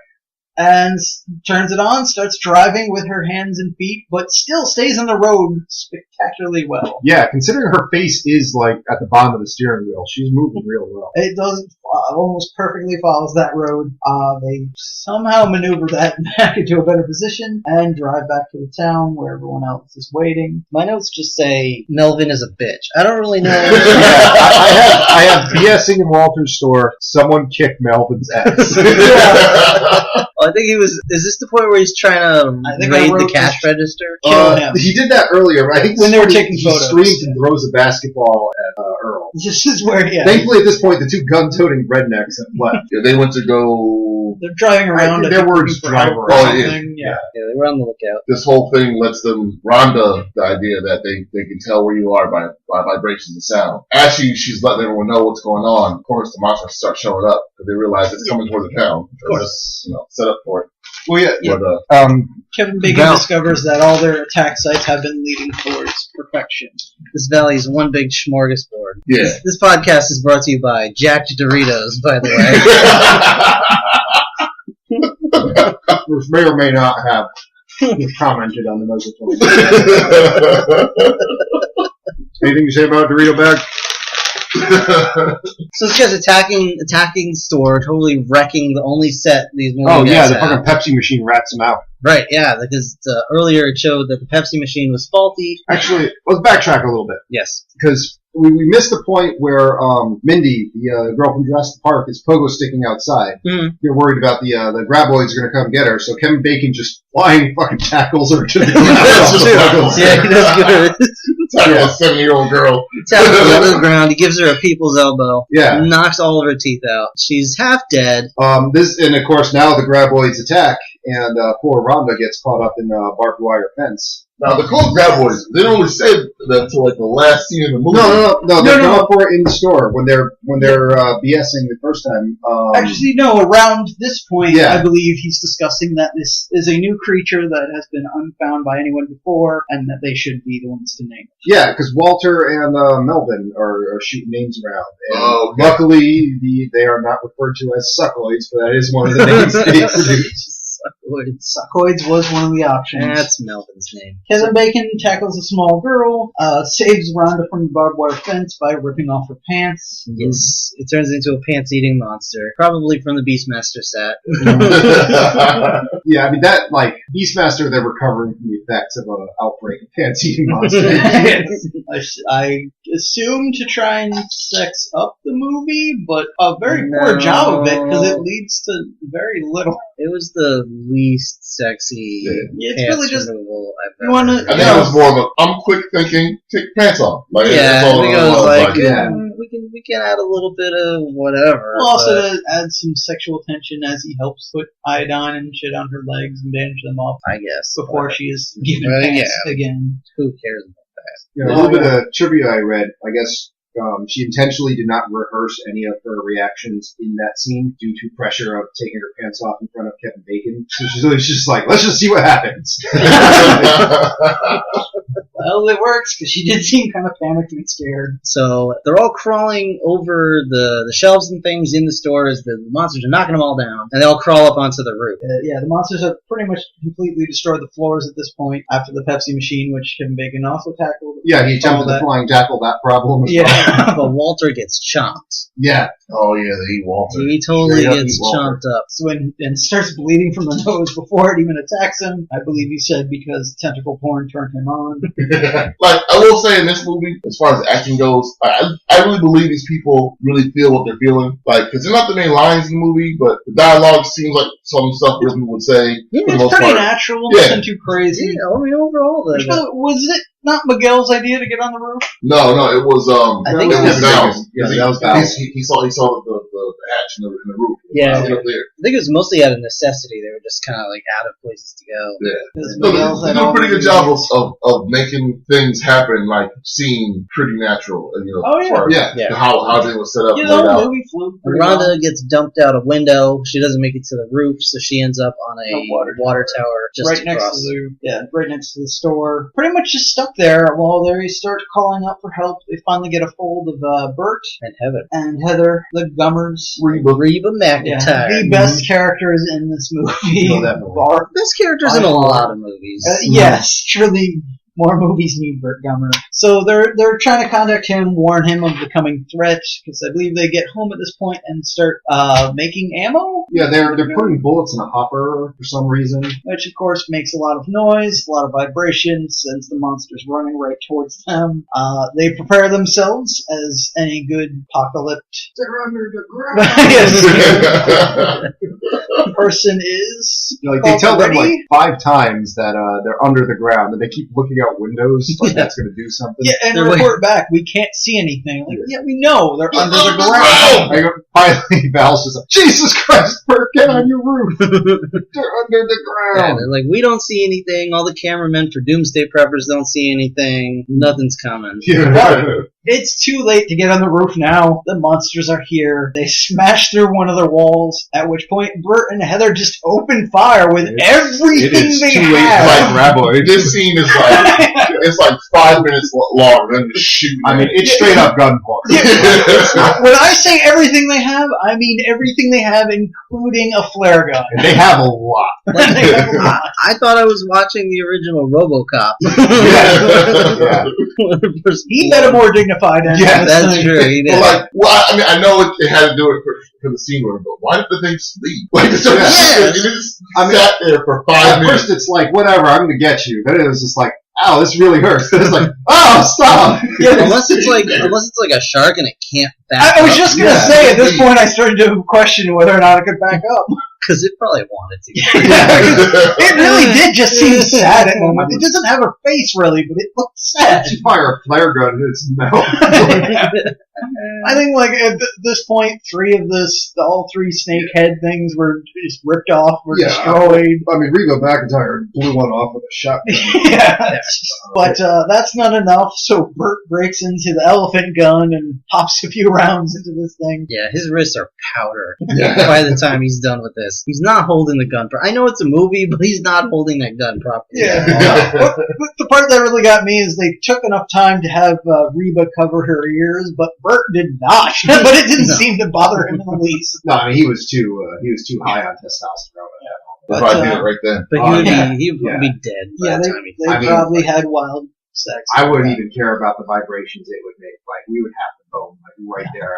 S5: And turns it on, starts driving with her hands and feet, but still stays on the road spectacularly well.
S4: Yeah, considering her face is, like, at the bottom of the steering wheel, she's moving real well.
S5: It doesn't almost perfectly follows that road. They somehow maneuver that back into a better position and drive back to the town where everyone else is waiting.
S6: My notes just say Melvin is a bitch. I don't really know.
S4: I have BSing in Walter's store. Someone kicked Melvin's ass.
S6: I think he was. Is this the point where he's trying to
S5: I think I
S6: raid the
S5: wrote
S6: cash
S5: this-
S6: register?
S5: Kill him.
S4: He did that earlier. I think
S5: When they were
S4: he-
S5: taking
S4: he
S5: photos.
S4: screams and throws a basketball at Earl.
S5: This is where,
S4: Thankfully, at this point, the two gun-toting rednecks have left.
S1: Yeah, they went to go.
S5: they're driving around.
S4: Their words
S5: for
S4: drive
S5: help or
S1: around.
S5: something. Yeah.
S6: Yeah, they were on the lookout.
S1: This whole thing lets them Rhonda the idea that they can tell where you are by vibrations and sound. As she's letting everyone know what's going on, of course the monsters start showing up because they realize it's coming toward the town. They're just set up for it.
S4: Well, yeah.
S1: But
S5: Kevin Bacon
S4: Val-
S5: discovers that all their attack sites have been leading towards perfection.
S6: This valley is one big smorgasbord.
S1: yeah.
S6: This podcast is brought to you by Jacked Doritos, by the way.
S4: Which may or may not have commented on the microphone. Anything to say about Dorito bag?
S6: So this guy's attacking the store, totally wrecking the only set these movie
S4: Oh yeah,
S6: guys
S4: the
S6: have.
S4: fucking Pepsi machine rats him out.
S6: Right, yeah, because earlier it showed that the Pepsi machine was faulty.
S4: Actually, let's backtrack a little bit
S6: Yes.
S4: because we missed the point where Mindy, the girl from Jurassic Park, is pogo sticking outside.
S6: Mhm.
S4: You're worried about the graboids are going to come get her, so Kevin Bacon just flying fucking tackles her to the ground.
S1: That's true.
S6: Yeah, he does good.
S1: Tackle a 7-year-old girl.
S6: Tackles her to the ground, he gives her a people's elbow,
S4: Yeah.
S6: knocks all of her teeth out. She's half dead.
S4: And of course now the graboids attack, and poor Rhonda gets caught up in a barbed wire fence.
S1: Now, the cold grab boys, they don't really say that until like the last scene in the movie.
S4: No. They come up for it in the store when they're BSing the first time.
S5: Actually, no. Around this point,
S4: Yeah.
S5: I believe he's discussing that this is a new creature that has been unfound by anyone before, and that they should be the ones to name it.
S4: Yeah, because Walter and Melvin are shooting names around. And
S1: Okay.
S4: luckily, they are not referred to as succoids, but that is one of the names they produce.
S5: Succoids was one of the options.
S6: That's Melvin's name.
S5: Kevin Bacon tackles a small girl, saves Rhonda from the barbed wire fence by ripping off her pants.
S6: Yes, it turns into a pants-eating monster, probably from the Beastmaster set.
S4: Yeah, I mean, that, like, Beastmaster, they're recovering from the effects of an outbreak of pants-eating monster.
S5: I assume to try and sex up the movie, but a very poor job of it because it leads to very little.
S6: It was the least sexy
S5: Yeah, it's
S6: pants
S5: really just-
S6: removal I've
S5: You wanna-
S6: ever
S1: I think it was more of a, I'm quick thinking, take your pants off. Like,
S6: Yeah,
S1: that's all
S6: I think
S1: it
S6: I was like,
S4: yeah.
S6: we can add a little bit of whatever.
S5: Well, also
S6: but
S5: to add some sexual tension as he helps put iodine and shit on her legs and bandage them up
S6: I guess
S5: before she is given
S6: Well,
S5: pants
S6: yeah.
S5: again.
S6: who cares about that?
S4: Yeah, a little bit of trivia I read. I guess she intentionally did not rehearse any of her reactions in that scene due to pressure of taking her pants off in front of Kevin Bacon. So she's just like, let's just see what happens.
S5: Well, it works because she did seem kind of panicked and scared.
S6: So they're all crawling over the shelves and things in the store as the monsters are knocking them all down, and they all crawl up onto the roof.
S5: Yeah, the monsters have pretty much completely destroyed the floors at this point after the Pepsi machine, which Kevin Bacon also tackled.
S4: Yeah, he attempted
S5: All
S4: to flying tackle that problem. as well.
S5: Yeah.
S6: But Walter gets chomped.
S4: Yeah.
S1: Oh yeah, they eat Walter.
S6: He totally
S4: Straight up
S6: gets
S4: eat Walter.
S6: chomped up.
S5: So and starts bleeding from the nose before it even attacks him. I believe he said because tentacle porn turned him on.
S1: Like, I will say in this movie, as far as acting goes, I really believe these people really feel what they're feeling. Like, because they're not the main lines in the movie, but the dialogue seems like some stuff that people would say
S6: Yeah,
S1: for the
S5: It's
S1: most
S5: pretty
S1: part.
S5: natural,
S1: Yeah.
S5: nothing too crazy.
S6: Yeah, I mean, overall,
S5: Which, was it not Miguel's idea to get on the roof?
S1: No, it was
S6: I think
S1: it
S6: it
S1: was
S6: was
S1: Val's.
S4: Yeah,
S1: He-
S4: that was Val's.
S1: He saw the hatch in the roof.
S6: Yeah.
S1: Right up there.
S6: I think it was mostly out of necessity. They were just kind of like out of places to go.
S1: Yeah.
S5: Because
S1: No,
S5: Miguel's
S1: they
S5: had
S1: do a
S5: all
S1: pretty good
S5: these-
S1: job of making things happen, like seem pretty natural. You know,
S5: Oh, yeah.
S1: as far as
S6: Yeah.
S1: how they were set up
S5: You
S1: and laid
S5: know,
S1: out.
S5: the movie flew pretty well.
S6: Rhonda gets dumped out a window. She doesn't make it to the roof, so she ends up on a water tower just
S5: right next
S6: across.
S5: to right next to the store. Pretty much just stuck there while they start calling out for help. They finally get a hold of Bert
S6: And Heather.
S5: and Heather, the Gummers.
S6: Reba McEntire.
S5: The best characters in this movie.
S4: No, definitely.
S5: Bar-
S6: Best characters in a lot of movies.
S5: yes, truly. More movies need Burt Gummer. So they're trying to contact him, warn him of the coming threat, because I believe they get home at this point and start making ammo,
S4: Yeah, they're putting bullets in a hopper for some reason.
S5: which of course makes a lot of noise, a lot of vibrations, sends the monsters running right towards them. They prepare themselves as any good apocalypse
S4: They're under the ground.
S5: yes, person is.
S4: Like, they tell them
S5: Already?
S4: like 5 times that they're under the ground, and they keep looking out windows like that's going to do something.
S5: Yeah, and
S6: They're
S5: report back. We can't see anything. Like, yeah, we know they're under the ground.
S1: Underground!
S4: Like, finally, Val's just like, Jesus Christ, Bert, get on your roof. They're under the
S6: Yeah,
S4: ground.
S6: they're like, we don't see anything. All the cameramen for Doomsday Preppers don't see anything. Nothing's coming.
S4: Yeah.
S5: It's too late to get on the roof now. The monsters are here. They smash through one of their walls, at which point Bert and Heather just open fire with
S4: It
S5: everything
S4: is
S5: they
S4: too late to
S5: have.
S4: fight Graboid.
S1: This scene is like it's like 5 minutes long, and then just shooting.
S4: I mean, it's straight up gunpowder.
S5: When I say everything they have, I mean everything they have, including a flare gun.
S4: And they have a lot.
S5: They have a lot.
S6: I thought I was watching the original RoboCop.
S4: Yeah.
S5: He had a more dignified ending.
S4: Yeah,
S6: That's true. He did.
S1: But I mean, I know it had to do it for the scene where, but why did the thing sleep? Like, it's
S4: Yeah.
S1: it just sat there for 5
S4: At
S1: minutes.
S4: first, it's like, whatever, I'm going to get you. Then it was just like, ow, this really hurts. Then it's like, oh, stop.
S6: Unless it's like a shark and it can't back
S5: I was
S6: up.
S5: just going to
S4: Yeah.
S5: say, at this point, I started to question whether or not it could back up.
S6: Because it probably wanted to.
S5: It really did just seem sad at moments. It doesn't have a face really, but it looks sad.
S4: She fire a flare gun in its mouth.
S5: I think like at this point, all three snake head things were just ripped off, were destroyed.
S4: I mean, Reba McEntire blew one off with a shotgun.
S5: But that's not enough. So Bert breaks into the elephant gun and pops a few rounds into this thing.
S6: Yeah, his wrists are powder by the time he's done with this. He's not holding the gun. I know it's a movie, but he's not holding that gun properly.
S5: Yeah. But the part that really got me is they took enough time to have Reba cover her ears, but Bert did not. But it didn't seem to bother him in the least.
S4: No, I mean, he was too high on testosterone.
S1: But, probably did it right then.
S6: But he would be dead by the time
S5: they probably had wild sex.
S4: I wouldn't even care about the vibrations it would make. Like, we would have the bone right there.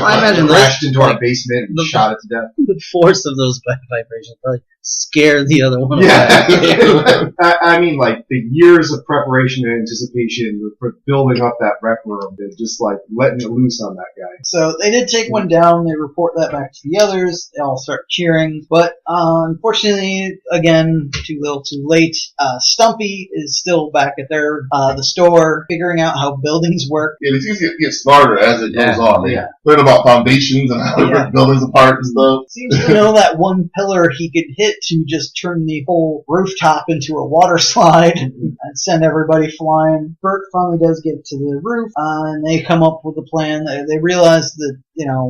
S6: I imagine
S4: crashed into our basement and shot it to death.
S6: The force of those vibrations probably scare the other one away.
S4: I mean, like, the years of preparation and anticipation for building up that rec room and just, like, letting it loose on that guy.
S5: So they did take one down. They report that back to the others. They all start cheering. But unfortunately, again, too little too late. Stumpy is still back at the store, figuring out how buildings work.
S1: Yeah, it seems to get smarter as it goes on. They learn about foundations and how to rip buildings apart and stuff.
S5: Seems to know that one pillar he could hit to just turn the whole rooftop into a water slide and send everybody flying. Bert finally does get to the roof, and they come up with a plan. They realize that,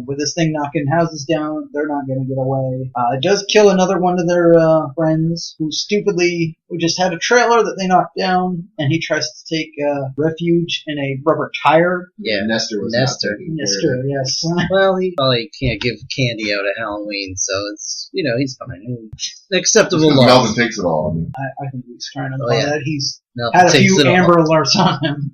S5: with this thing knocking houses down, they're not going to get away. It does kill another one of their friends who just had a trailer that they knocked down, and he tries to take refuge in a rubber tire.
S6: Yeah,
S4: Nestor,
S5: yes.
S6: Well, he probably can't give candy out at Halloween, so it's, he's fine. Acceptable loss.
S1: Melvin takes it all.
S5: I think he's trying to imply that he's
S6: Melvin
S5: had a few Amber Alerts on him.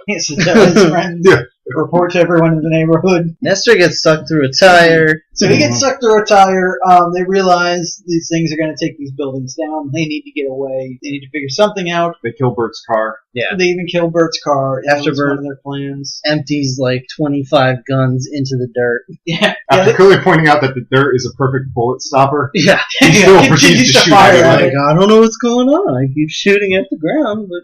S5: He has to tell his friends, report to everyone in the neighborhood.
S6: Nestor gets sucked through a tire.
S5: So he gets sucked through a tire. They realize these things are going to take these buildings down. They need to get away. They need to figure something out.
S4: They kill Bert's car.
S6: Yeah.
S5: They even kill Bert's car.
S6: After
S5: Bert
S6: one
S5: of their plans
S6: empties like 25 guns into the dirt.
S5: Yeah.
S4: After clearly pointing out that the dirt is a perfect bullet stopper.
S6: Yeah.
S4: He still proceeds to shoot at it.
S6: I don't know what's going on. I keep shooting at the ground, but.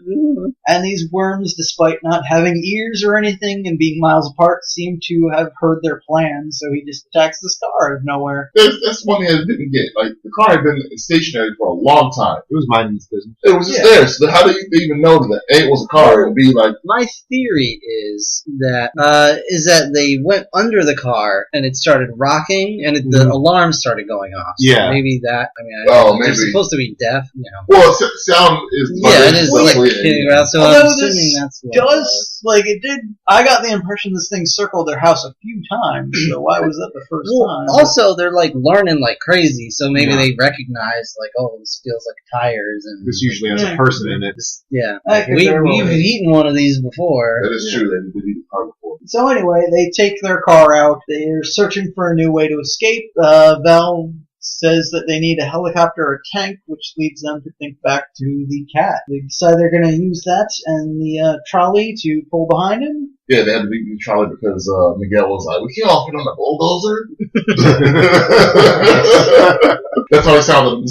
S5: And these worms, despite not having ears or anything and being miles apart, seem to have heard their plans. So he just attacks the car out of nowhere.
S1: That's one thing I didn't get. Like, the car had been stationary for a long time.
S4: It was minding its business.
S1: It was just there. So how do you even know that it was a car? It would be like.
S6: My theory is that they went under the car and it started rocking and the alarm started going off. So
S4: yeah.
S6: maybe that.
S1: Maybe
S6: they're supposed to be deaf.
S1: Well, sound is.
S6: Yeah, it is like hitting around. So I'm assuming that's what
S5: it did. I got the impression this thing circled their house a few times. So why was that the first time?
S6: Also, they're like learning like crazy. So maybe they recognize like, oh, this feels like tires, and
S4: this usually has a person in it.
S6: We've eaten one of these before.
S1: That is true. They did eat a car before.
S5: So anyway, they take their car out. They're searching for a new way to escape. Val says that they need a helicopter or tank, which leads them to think back to the cat. They decide they're going to use that and the trolley to pull behind him.
S1: Yeah, they had to beat the trolley because Miguel was like, we can't all fit on the bulldozer. That's how it sounded.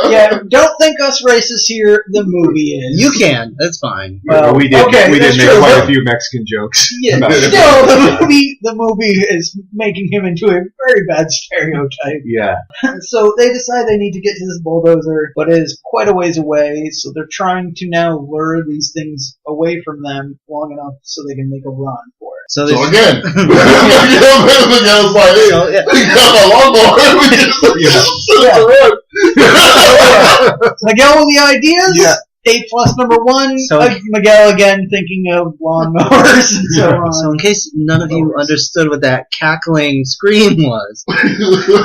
S5: Yeah, don't think us racist here. The movie is.
S6: You can. That's fine.
S4: We did. Okay, we did make quite a few Mexican jokes.
S5: Yeah. Still, the movie is making him into a very bad stereotype.
S4: Yeah.
S5: So they decide they need to get to this bulldozer, but it is quite a ways away. So they're trying to now lure these things away from them long enough so they can make a run for it.
S1: So again, Miguel's like, hey, we got a lawnmower. We just run.
S5: Miguel with the ideas?
S4: Yeah.
S5: 8 plus number 1. So Miguel again thinking of lawnmowers and so on.
S6: So in case none of you understood what that cackling scream was,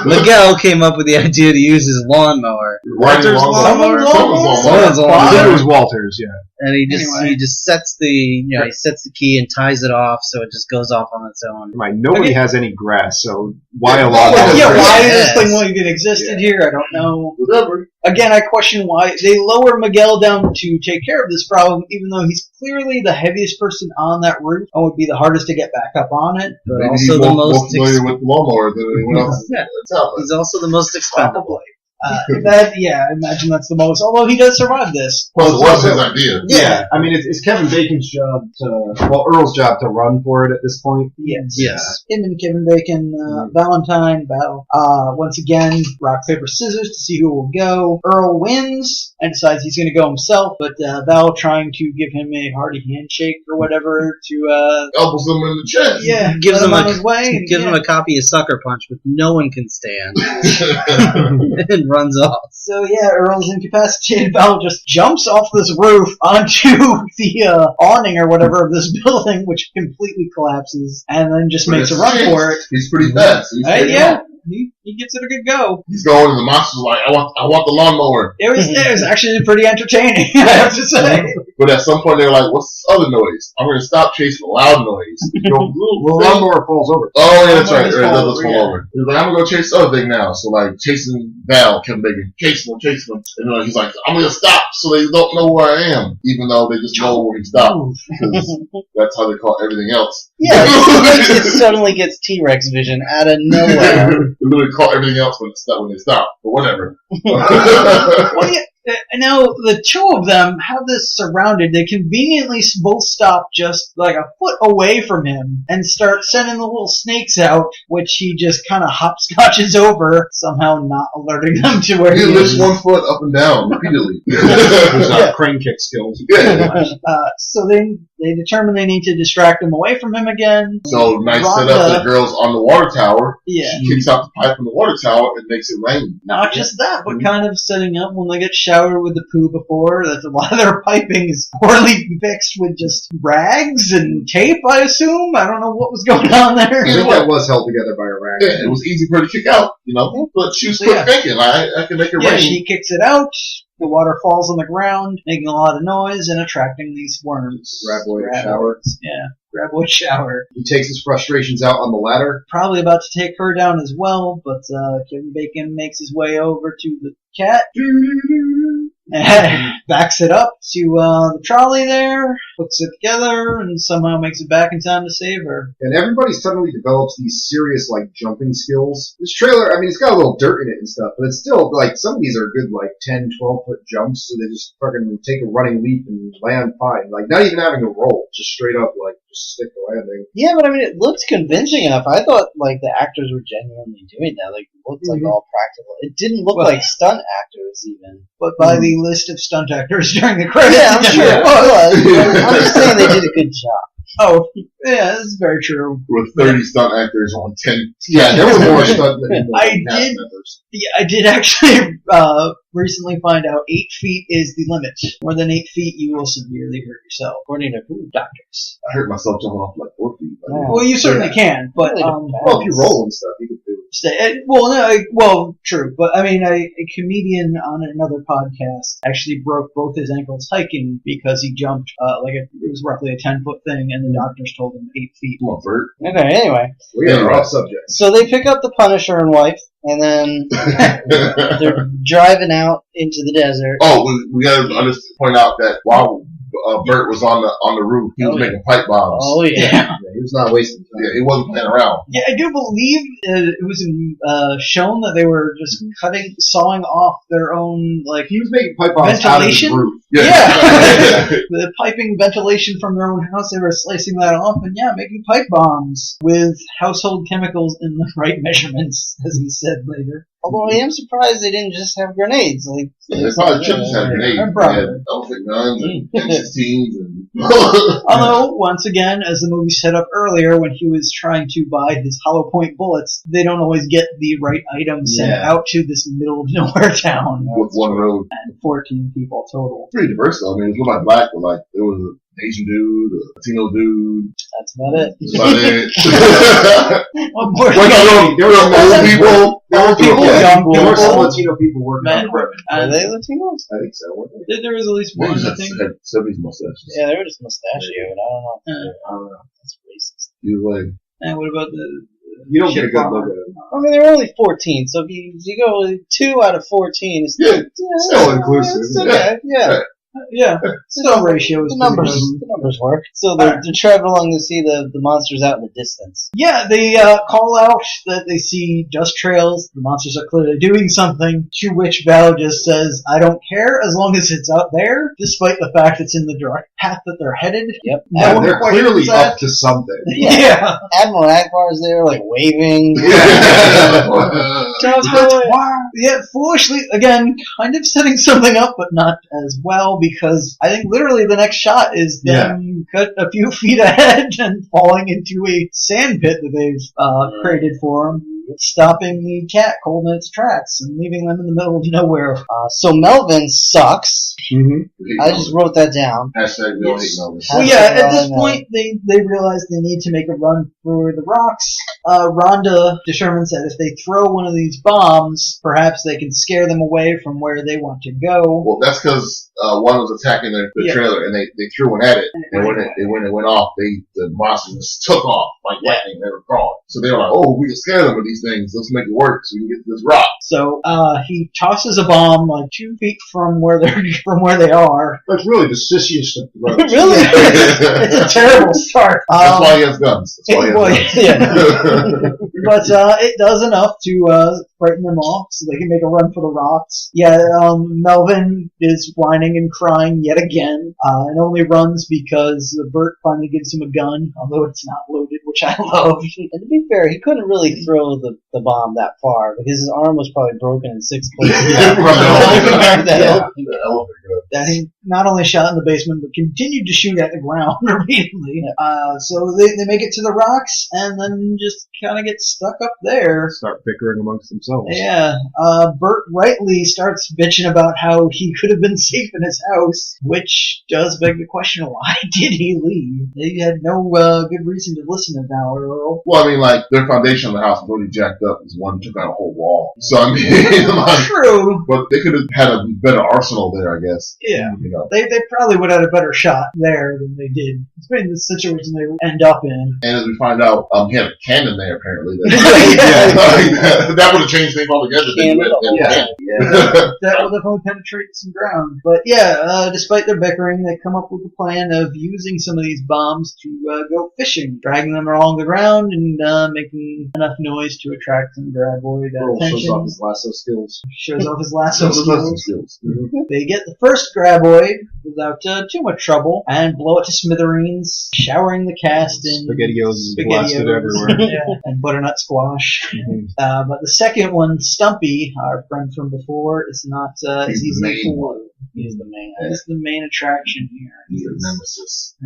S6: Miguel came up with the idea to use his lawnmower.
S1: Someone's lawnmower.
S6: Walters.
S4: I think it was Walters, yeah.
S6: And he
S5: Anyway.
S6: just sets he sets the key and ties it off so it just goes off on its own.
S4: Nobody has any grass, so why
S1: Yeah,
S4: a lawnmower?
S5: Yeah, why
S6: Yes.
S5: this thing even existed here, I don't know.
S1: Whatever.
S5: Again, I question why they lower Miguel down to take care of this problem, even though he's clearly the heaviest person on that roof and would be the hardest to get back up on it.
S6: But
S1: Maybe
S6: also
S1: he's
S6: the
S1: more
S6: most
S1: familiar with lawnmowers than anyone else.
S6: Yeah.
S1: Probably.
S6: he's also the most expendable.
S5: I imagine that's the most. Although he does survive this.
S1: Plus, it was his idea.
S4: Yeah, I mean, it's Kevin Bacon's job Earl's job to run for it at this point.
S5: Yes.
S6: Yeah.
S5: Him and Kevin Bacon, Valentine battle. Once again, rock, paper, scissors to see who will go. Earl wins and decides he's going to go himself, but Val trying to give him a hearty handshake or whatever to,
S1: Elbows him in the chest.
S6: Gives
S5: let
S6: him
S5: on his way.
S6: gives him a copy of Sucker Punch, which no one can stand, and runs off.
S5: So Earl's incapacitated. Val just jumps off this roof onto the awning or whatever of this building, which completely collapses, and then just makes a run for it.
S1: He's pretty fast. He's pretty
S5: He gives it a good go.
S1: He's going, and the monster's like, I want the lawnmower.
S5: It was actually pretty entertaining, I have to say.
S1: But at some point, they're like, what's this other noise? I'm going to stop chasing the loud noise.
S4: The lawnmower falls over.
S1: Oh, yeah, that's right. It
S5: Lawnmower's
S1: does fall over. He's like, I'm going to go chase the other thing now. So, like, chasing Val, Kevin Bacon, chasing him. And he's like, I'm going to stop so they don't know where I am, even though they just know where he stopped. Because that's how they call everything else.
S6: Yeah, it suddenly gets T-Rex vision out of nowhere.
S1: They literally call everything else when they stop. But whatever.
S5: Now, the two of them have this surrounded. They conveniently both stop just like a foot away from him and start sending the little snakes out, which he just kind of hopscotches over, somehow not alerting them to where
S1: He
S5: he
S1: lifts
S5: is.
S1: one foot up and down repeatedly.
S4: There's not crane kick skills.
S1: Yeah.
S5: So they determine they need to distract him away from him again.
S1: So nice setup. The girl's on the water tower.
S5: Yeah.
S1: She kicks out the pipe from the water tower and makes it rain.
S5: Not just that, but kind of setting up when they get showered with the poo before, that a lot of their piping is poorly fixed with just rags and tape, I assume. I don't know what was going on there.
S4: I think that was held together by a rag.
S1: Yeah, it was easy for her to kick out, but she was quick thinking, I can make it rain.
S5: She kicks it out. The water falls on the ground, making a lot of noise and attracting these worms.
S4: Graboid shower.
S5: Yeah, Graboid shower.
S4: He takes his frustrations out on the ladder.
S5: Probably about to take her down as well, but Kevin Bacon makes his way over to the cat. Backs it up to the trolley there, hooks it together, and somehow makes it back in time to save her.
S4: And everybody suddenly develops these serious, jumping skills. This trailer, I mean, it's got a little dirt in it and stuff, but it's still, some of these are good, 10, 12-foot jumps, so they just fucking take a running leap and land fine. Not even having to roll, just straight up, just stick the landing.
S6: Yeah, but I mean, it looks convincing enough. I thought, the actors were genuinely doing that. It looked all practical. It didn't look like stunt actors, even.
S5: But by the list of stunt actors during the credits.
S6: Yeah, I'm sure it was. I'm just saying they did a good job.
S5: Oh, yeah, this is very true.
S1: With 30 stunt actors on 10.
S4: Yeah, there were more stunt than
S5: I
S4: cast
S5: did-
S4: members.
S5: Yeah, I did actually recently find out 8 feet is the limit. More than 8 feet, you will severely hurt yourself, according to doctors.
S1: I hurt myself jumping off 4 feet.
S5: Well, you certainly can, but
S4: Well, if you roll and stuff, you can do it.
S5: true. But I mean, a comedian on another podcast actually broke both his ankles hiking because he jumped it was roughly a 10-foot thing, and the doctors told him 8 feet.
S1: Come on, Bert.
S6: Okay, anyway.
S4: We are off subject.
S6: So they pick up the Punisher and wife, and then they're driving out into the desert.
S1: Oh, we gotta point out that while Bert was on the roof, he was making pipe bombs.
S6: Oh, yeah.
S4: Yeah, he was not wasting time.
S1: Yeah, he wasn't playing around.
S5: Yeah, I do believe it was shown that they were just sawing off their own
S4: He was making pipe bombs out of his
S5: ventilation.
S4: roof.
S5: Yeah. The piping ventilation from their own house, they were slicing that off and making pipe bombs with household chemicals in the right measurements, as he said later.
S6: Although I am surprised they didn't just have grenades.
S1: They probably chips had grenades. They
S5: Probably.
S1: had elephant guns and M16s and.
S5: Although, once again, as the movie set up earlier, when he was trying to buy his hollow point bullets, they don't always get the right items sent out to this middle of nowhere town.
S1: With one road.
S5: And 14 people total.
S1: Pretty diverse though. I mean, it was like black, but there was Asian dude, or Latino dude.
S6: That's about it.
S1: That's about it.
S5: What more?
S1: Well, no, there were old people.
S5: Old people, young
S4: There were some
S5: people,
S4: Latino people working on
S5: men,
S4: the road.
S6: Are they Latinos?
S4: I think so. Weren't they?
S5: There was at least one, I think.
S1: Had 70s mustaches.
S6: Yeah, they were just mustachioed. I don't know.
S4: I don't know.
S6: That's racist.
S1: He was like,
S5: And what about the
S4: You don't get a
S5: shit
S4: good
S5: farmer?
S4: look at it.
S6: I mean, they were only 14, so if you go with 2 out of 14, it's
S1: Yeah,
S4: still inclusive.
S6: It's okay. Yeah.
S5: Yeah, some ratio is
S6: The numbers,
S5: pretty good.
S6: the numbers work. So they're traveling along to see the monsters out in the distance.
S5: Yeah, they call out that they see dust trails. The monsters are clearly doing something. To which Val just says, "I don't care as long as it's out there," despite the fact it's in the direct path that they're headed.
S6: Yep.
S5: No one
S4: They're
S5: questions
S4: clearly
S5: that.
S4: up to something.
S5: Yeah.
S6: Admiral Akbar's there, like waving.
S5: Yeah, foolishly, again, kind of setting something up, but not as well, because I think literally the next shot is them cut a few feet ahead and falling into a sand pit that they've created for them, stopping the cat cold in its tracks and leaving them in the middle of nowhere.
S6: So Melvin sucks.
S4: Mm-hmm.
S6: I just wrote that down.
S1: Hashtag no hate Melvin.
S5: Well, yeah, at this point, they realize they need to make a run for the rocks. Rhonda determines that if they throw one of these bombs, perhaps they can scare them away from where they want to go.
S1: Well, that's because one was attacking the trailer, and they threw one at it, and when it went off, the monsters just took off like lightning. They were gone. So they were like, "Oh, we can scare them with these things. Let's make it work so we can get to this rock."
S5: So he tosses a bomb like 2 feet from where they are.
S4: That's really the sissiest of the roads.
S6: Really?
S5: It's a terrible start.
S1: That's why he has guns. That's why he has guns.
S5: But it does enough to frighten them off so they can make a run for the rocks. Yeah, Melvin is whining and crying yet again, and only runs because Bert finally gives him a gun, although it's not loaded, which I love.
S6: And to be fair, he couldn't really throw the bomb that far because his arm was probably broken in 6 places.
S1: The elevator.
S5: That he not only shot in the basement, but continued to shoot at the ground repeatedly. So they make it to the rocks, and then just kind of get stuck up there.
S4: Start bickering amongst themselves.
S5: Yeah, Bert rightly starts bitching about how he could have been safe in his house, which does beg the question, why did he leave? They had no good reason to listen to Val or Earl.
S1: Well, I mean, like, their foundation of the house was already jacked up because one took out a whole wall. So, I mean, like,
S5: True.
S1: but they could have had a better arsenal there, I guess.
S5: Yeah.
S1: You know.
S5: They probably would have had a better shot there than they did. It's been the situation they end up in.
S1: And as we find out, he had a cannon there, apparently.
S5: Yeah.
S1: That would have changed things altogether.
S5: That will definitely penetrate some ground. But yeah, despite their bickering, they come up with a plan of using some of these bombs to go fishing, dragging them along the ground and making enough noise to attract some graboid attention.
S4: Shows off his lasso skills.
S5: Shows off his lasso skills.
S1: skills.
S5: They get the first graboid without too much trouble and blow it to smithereens, showering the cast in
S4: SpaghettiOs blasted everywhere.
S5: yeah, and butternut squash. But the second one, Stumpy, our friend from before, is not as
S1: He's the
S5: easy
S1: main
S5: for.
S6: He's the main.
S5: He's the main attraction here.
S1: He's a nemesis.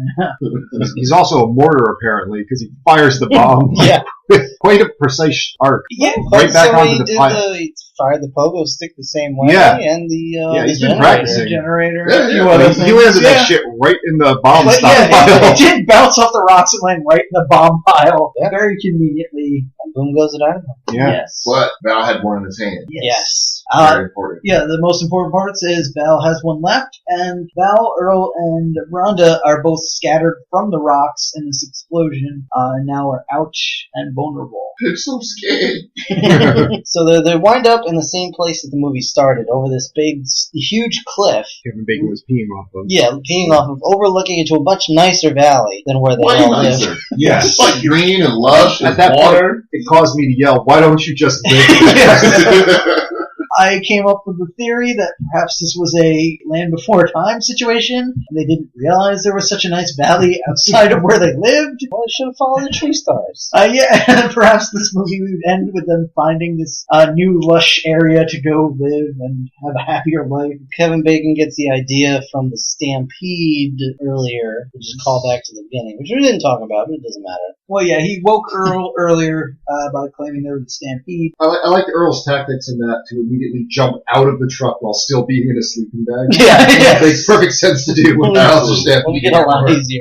S4: He's also a mortar, apparently, because he fires the bomb
S6: Yeah.
S4: with quite a precise arc.
S5: Yeah,
S4: Right back
S6: so
S4: onto the pile.
S6: he fired the pogo stick the same way,
S4: Yeah.
S6: and the
S4: He's
S6: the
S4: been
S6: generator.
S4: practicing.
S5: generator.
S1: Yeah,
S5: few
S1: yeah,
S5: other
S4: He
S5: things.
S4: landed
S5: Yeah.
S4: that shit right in the bomb
S5: But yeah,
S4: stockpile.
S5: it did bounce off the rocks and land right in the bomb pile
S6: Yeah.
S5: very conveniently.
S6: And boom goes the dynamite.
S4: Yeah.
S5: Yes.
S1: But Val had one in his hand.
S6: Yes.
S1: Very important.
S5: Yeah, the most important parts is Val has one left, and Val, Earl, and Rhonda are both scattered from the rocks in this explosion, and now are out and vulnerable.
S1: I'm so scared.
S6: So they wind up in the same place that the movie started, over this big, huge cliff.
S4: Kevin Bacon was peeing off of.
S6: Yeah, peeing off of, overlooking into a much nicer valley than where they
S1: Way
S6: all
S1: nicer.
S6: live.
S4: Yes.
S1: It's like green and lush
S4: At
S1: and
S4: that
S1: water.
S4: point, it caused me to yell, "Why don't you just live?"
S5: I came up with the theory that perhaps this was a Land Before Time situation, and they didn't realize there was such a nice valley outside of where they lived.
S6: Well, they should have followed the tree stars.
S5: Yeah, perhaps this movie would end with them finding this new lush area to go live and have a happier life.
S6: Kevin Bacon gets the idea from the Stampede earlier, which is a callback to the beginning, which we didn't talk about, but it doesn't matter.
S5: Well, yeah, he woke Earl earlier by claiming there was a stampede.
S4: I like Earl's tactics in that to immediately immediately jump out of the truck while still being in a sleeping bag.
S5: Yeah.
S4: Makes perfect sense to do with Alistair Stampede.
S6: It'll get a lot easier.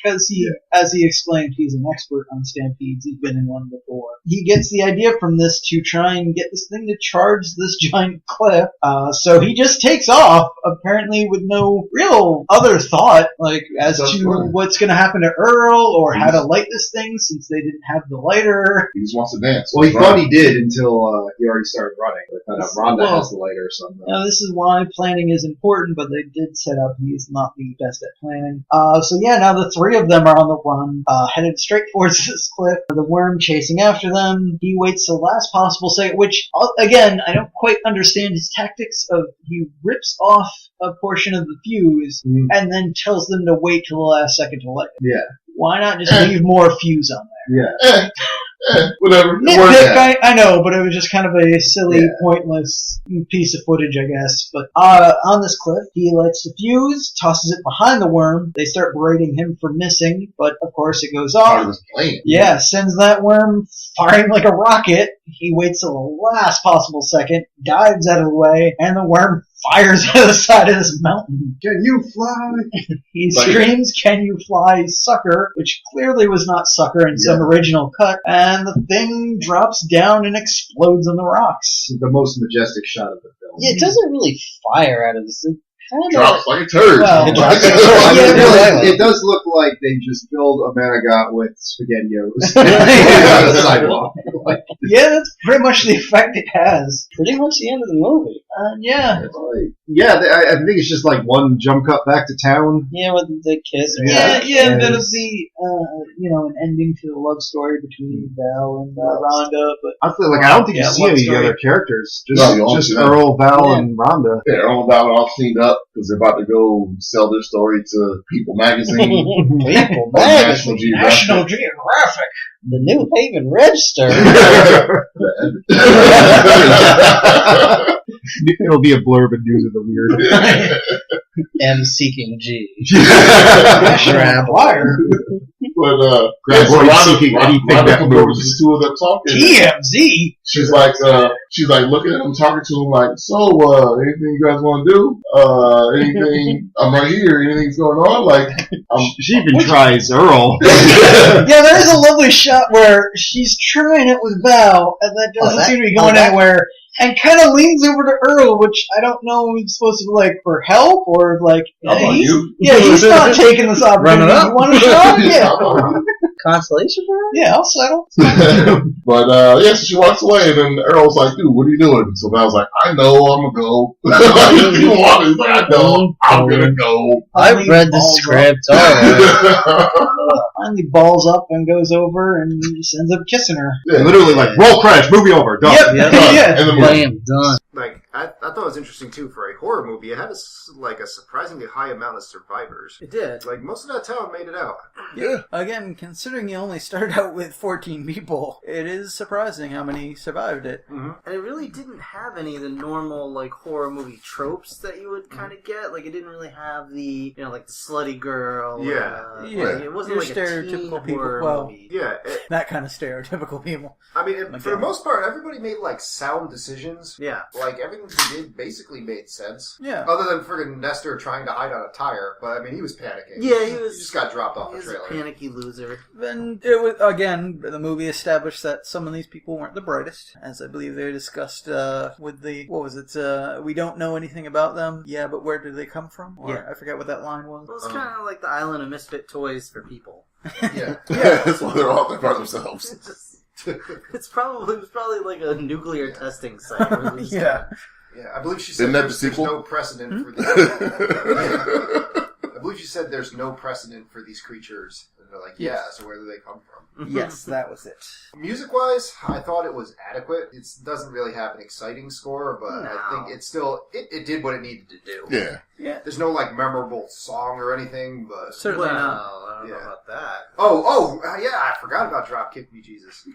S5: Because as he explained, he's an expert on stampedes. He's been in one before. He gets the idea from this to try and get this thing to charge this giant cliff. So he just takes off, apparently with no real other thought, like as to what's going to happen to Earl or how to light this thing, since they didn't have the lighter.
S1: He just wants to dance.
S4: Well, he thought he did until he already started running. I found out Rhonda has the lighter or something.
S5: This is why planning is important, but they did set up he's not the best at planning. So yeah, now the three of them are on the run, headed straight towards this cliff. The worm chasing after them. He waits till the last possible second, which, again, I don't quite understand his tactics of he rips off a portion of the fuse and then tells them to wait till the last second to light it.
S4: Yeah.
S5: Why not just leave more fuse on there?
S4: Yeah.
S1: Whatever.
S5: Nitpick, I know, but it was just kind of a silly, pointless piece of footage, I guess. But on this cliff, he lights the fuse, tosses it behind the worm. They start berating him for missing, but of course it goes off. Yeah, sends that worm firing like a rocket. He waits till the last possible second, dives out of the way, and the worm fires out of the side of this mountain.
S4: Can you fly?
S5: He screams, "Can you fly, sucker?" which clearly was not sucker in some original cut, and the thing drops down and explodes on the rocks.
S4: The most majestic shot of the film.
S6: Yeah, it doesn't really fire out of this.
S1: Drops like a turd.
S6: Well,
S4: it does look like they just filled a Manigot with SpaghettiOs on the sidewalk.
S5: Yeah, that's pretty much the effect it has.
S6: Pretty much the end of the movie.
S5: Yeah.
S4: I think it's just like one jump cut back to town.
S6: Yeah, with the kiss.
S5: Yeah, and then it'll be, an ending to the love story between Val and Rhonda. But
S4: I don't think you see any of the other characters. Just Earl, Val, and Rhonda.
S1: Yeah, Earl and Val are all cleaned up because they're about to go sell their story to People Magazine.
S6: People
S1: National
S6: Magazine.
S5: Geographic.
S6: The New Haven Register.
S4: It'll be a blurb in News of the Weird.
S6: M seeking G.
S5: Grab wire.
S1: But
S4: Rhonda
S1: comes over to the two of them talking.
S5: TMZ.
S1: She's like looking at him, talking to him like, so, anything you guys want to do? Anything? I'm right here. Anything's going on? Like,
S4: she even tries Earl.
S5: Yeah, there is a lovely shot where she's trying it with Val, and that doesn't seem to be going anywhere. And kind of leans over to Earl, which I don't know if it's supposed to be like for help or like. He's not taking this opportunity. You want a shot? Yeah.
S6: Consolation for her?
S5: Yeah, I'll settle.
S1: But so she walks away, and then Earl's like, "Dude, what are you doing?" So Val's like, "I know, I'm gonna go." He's like, "I know, I'm gonna go."
S6: I've read the script. All right.
S5: Finally balls up and goes over and just ends up kissing her.
S1: Yeah.
S4: Literally like, roll credits, movie over, done.
S5: Yep. Yeah.
S1: And the
S6: Bam, done.
S7: Like, I thought it was interesting, too, for a horror movie. It had a surprisingly high amount of survivors.
S3: It did.
S7: Like, most of that town made it out.
S3: Yeah. Again, considering you only started out with 14 people, it is surprising how many survived it.
S7: Mm-hmm.
S8: And it really didn't have any of the normal, like, horror movie tropes that you would kind of get. Like, it didn't really have the, like, the slutty girl.
S7: Yeah.
S3: Like,
S8: it wasn't
S3: your
S8: like
S3: stereotypical
S8: a teen
S3: people.
S8: horror movie.
S7: Yeah.
S3: That kind of stereotypical people.
S7: I mean, for the most part, everybody made, like, sound decisions.
S8: Yeah.
S7: Like, everything they did basically made sense.
S3: Yeah.
S7: Other than friggin' Nestor trying to hide on a tire. But, I mean, he was panicking.
S8: Yeah, he was...
S7: He just got dropped off
S8: the
S7: trailer.
S8: He was a panicky loser.
S3: And it was, again, the movie established that some of these people weren't the brightest, as I believe they discussed with the, what was it, we don't know anything about them. Yeah, but where did they come from? Or, I forget what that line was.
S8: Well, it's kind of like the Island of Misfit Toys for people.
S7: Yeah.
S1: That's why they're all there by themselves.
S8: It was probably like a nuclear testing site.
S3: Yeah.
S7: Yeah, I believe she said there's no precedent for these. I believe she said there's no precedent for these creatures. And they're like, so where do they come from?
S3: Yes, that was it.
S7: Music-wise, I thought it was adequate. It doesn't really have an exciting score, but I think it still it did what it needed to do.
S1: Yeah.
S3: Yeah.
S7: There's no like memorable song or anything, but
S3: Certainly not.
S8: I don't know about that.
S7: Yeah, I forgot about Dropkick Me Jesus.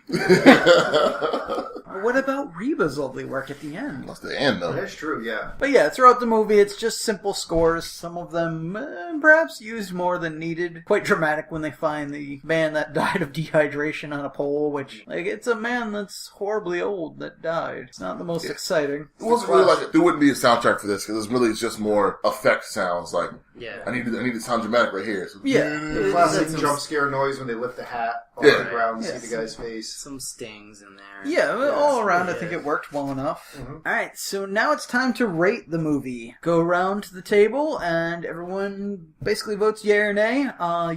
S3: What about Reba's lovely work at the end?
S1: That's the end, though.
S7: That's true, yeah.
S3: But yeah, throughout the movie, it's just simple scores. Some of them perhaps used more than needed. Quite dramatic when they find the man that died of dehydration on a pole, which, like, it's a man that's horribly old that died. It's not the most exciting.
S1: It wasn't really like there wouldn't be a soundtrack for this because it's just more effect sounds. Like I need to sound dramatic right here. So,
S7: The classic jump scare noise when they lift the hat off the ground and see the guy's face.
S8: Some stings in there.
S3: Yeah, all around I think it worked well enough.
S7: Mm-hmm.
S3: Alright, so now it's time to rate the movie. Go around to the table and everyone basically votes yay or nay.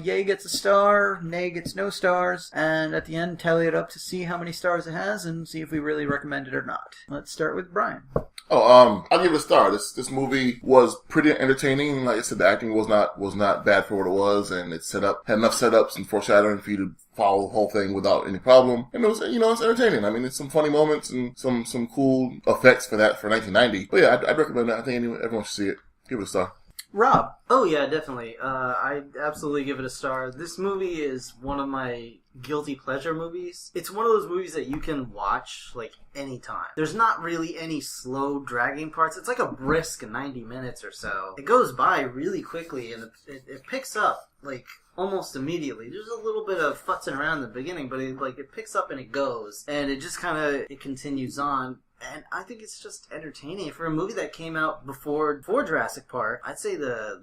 S3: Yay gets a star, nay gets no stars, and at the end tally it up to see how many stars it has and see if we really recommend it or not. Let's start with Brian.
S1: I'll give it a star. This movie was pretty entertaining. Like I said, the acting was not bad for what it was, and it had enough setups and foreshadowing for you to follow the whole thing without any problem. And it was, it's entertaining. I mean, it's some funny moments and some cool effects for 1990. But yeah, I'd recommend it. I think everyone should see it. Give it a star.
S3: Rob.
S8: Oh yeah, definitely. I'd absolutely give it a star. This movie is one of my guilty pleasure movies. It's one of those movies that you can watch like anytime. There's not really any slow dragging parts. It's like a brisk 90 minutes or so. It goes by really quickly and it picks up like almost immediately. There's a little bit of futzing around in the beginning, but it picks up and it goes, and it just kind of it continues on. And I think it's just entertaining for a movie that came out before Jurassic Park. I'd say the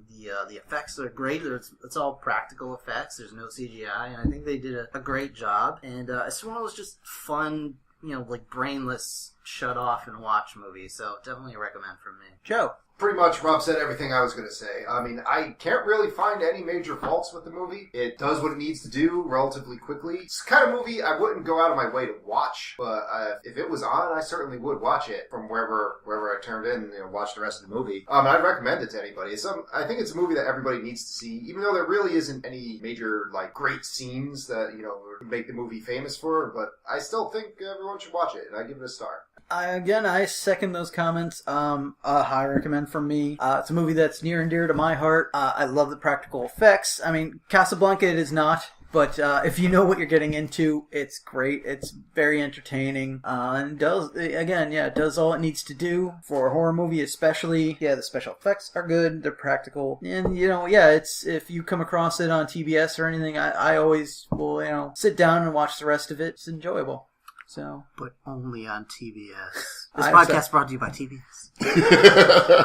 S8: effects are great. It's all practical effects. There's no CGI, and I think they did a great job. And it's one of those just fun, like brainless shut off and watch movies. So definitely a recommend from me.
S3: Joe.
S7: Pretty much Rob said everything I was going to say. I mean, I can't really find any major faults with the movie. It does what it needs to do relatively quickly. It's the kind of movie I wouldn't go out of my way to watch, but if it was on, I certainly would watch it from wherever I turned in and watch the rest of the movie. I'd recommend it to anybody. I think it's a movie that everybody needs to see, even though there really isn't any major, like, great scenes that, make the movie famous for, but I still think everyone should watch it, and I give it a star.
S3: I second those comments. A high recommend from me. It's a movie that's near and dear to my heart. I love the practical effects. I mean, Casablanca it is not, but if you know what you're getting into, it's great. It's very entertaining. And it does all it needs to do for a horror movie, especially. Yeah, the special effects are good. They're practical. And, it's, if you come across it on TBS or anything, I always will, sit down and watch the rest of it. It's enjoyable. So,
S8: but only on TBS. This podcast brought to you by TBS.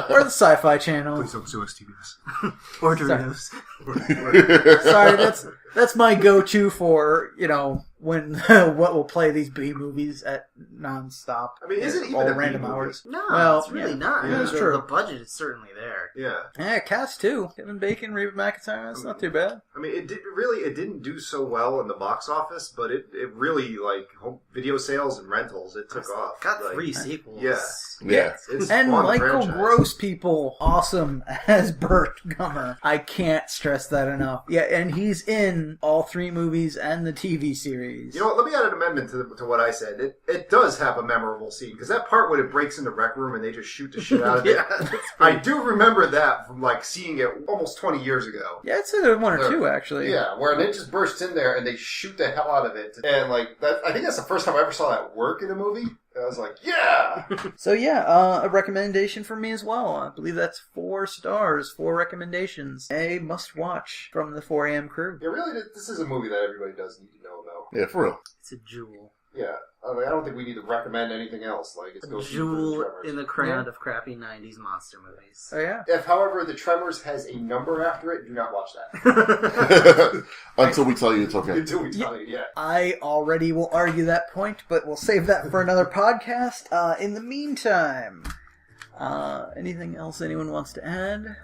S3: Or the Sci-Fi Channel.
S7: Please don't sue us, TBS.
S8: Or Doritos.
S3: Sorry, that's my go-to for, when what will play these B movies at nonstop.
S7: I mean, isn't it even
S3: all
S7: a
S3: random
S7: B-movie?
S3: hours?
S8: No, it's really not.
S3: Yeah, it's true.
S8: The budget is certainly there.
S7: Yeah.
S3: Yeah, cast too. Kevin Bacon, Reba McEntire. That's not too bad.
S7: I mean, it didn't do so well in the box office, but it really, like, home video sales and rentals, it took off.
S8: Got 3 sequels.
S1: Yeah.
S7: It's
S3: and
S7: fun
S3: Michael
S7: franchise.
S3: Gross people, awesome as Burt Gummer. I can't stress that enough. Yeah, and he's in all 3 movies and the TV series.
S7: You know what? Let me add an amendment to what I said. It does have a memorable scene, because that part when it breaks in the rec room and they just shoot the shit out of it. I do remember that from, like, seeing it almost 20 years ago.
S3: Yeah, it's either 1 or 2, actually.
S7: Yeah, where it just bursts in there and they shoot the hell out of it. And, like, I think that's the first time I ever saw that work in a movie. I was like, yeah!
S3: So yeah, a recommendation from me as well. I believe that's 4 stars, 4 recommendations. A must-watch from the 4 AM crew.
S7: Yeah, really, this is a movie that everybody does need to know about.
S1: Yeah, for real.
S8: It's a jewel.
S7: Yeah. I don't think we need to recommend anything else. Like, it's
S8: a jewel in the crown of crappy 90s monster movies.
S3: Oh, yeah?
S7: If, however, the Tremors has a number after it, do not watch that.
S1: Until we tell you it's okay.
S7: Until we tell you, yeah.
S3: I already will argue that point, but we'll save that for another podcast. In the meantime, anything else anyone wants to add?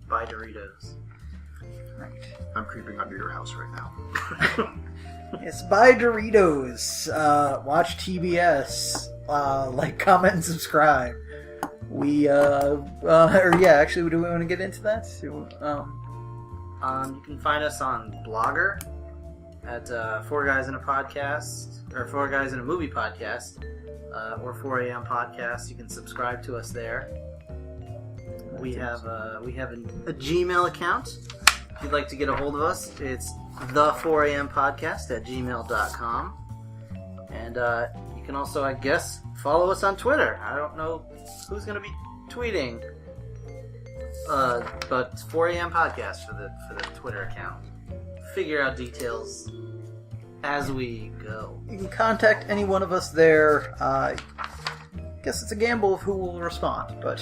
S8: Buy Doritos.
S3: Right.
S7: I'm creeping under your house right now.
S3: Yes, buy Doritos. Watch TBS. Like, comment, and subscribe. Actually, do we want to get into that?
S8: You can find us on Blogger at 4 Guys in a Podcast, or 4 Guys in a Movie Podcast, or 4 AM Podcast. You can subscribe to us there. We have a Gmail account. If you'd like to get a hold of us, it's the4ampodcast@gmail.com. And you can also, I guess, follow us on Twitter. I don't know who's going to be tweeting, but 4am podcast for the Twitter account. Figure out details as we go.
S3: You can contact any one of us there. I guess it's a gamble of who will respond, but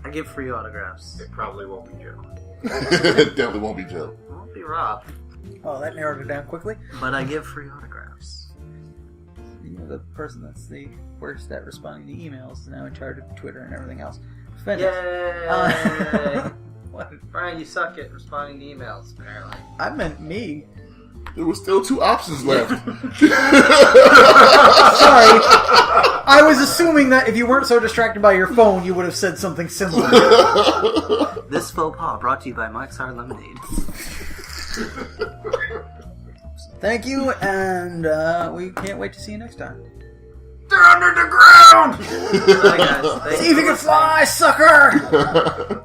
S8: I give free autographs.
S7: It probably won't be Joe.
S1: It definitely won't be Joe.
S8: It won't be Rob,
S3: oh, that narrowed it down quickly.
S8: but I give free autographs.
S3: You know, the person that's the worst at responding to emails is now in charge of Twitter and everything else. Finish.
S8: Yay!
S3: What?
S8: Brian, you suck at responding to emails, apparently.
S3: I meant me.
S1: There were still 2 options left.
S3: Sorry. I was assuming that if you weren't so distracted by your phone, you would have said something similar.
S8: This faux pas brought to you by Mike's Hard Lemonade.
S3: Thank you, and we can't wait to see you next time.
S7: They're under the ground!
S8: Bye, guys. Thank
S3: See if you can fly, sucker!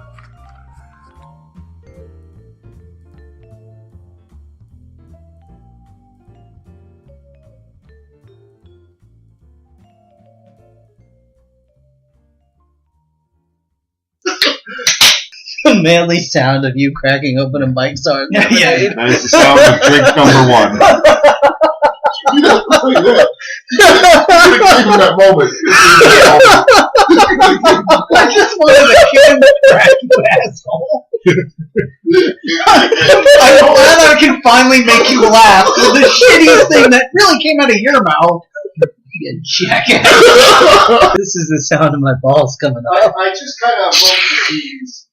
S6: The manly sound of you cracking open a Mike's Hard
S4: That
S6: Lemonade.
S4: is the sound of drink number 1.
S1: You know, look at that. You could have given that moment.
S5: I just wanted to can crack, you asshole. I'm glad I can finally make you laugh. The shittiest thing that really came out of your mouth. You jackass.
S6: This is the sound of my balls coming up.
S4: I just kind of love the cheese.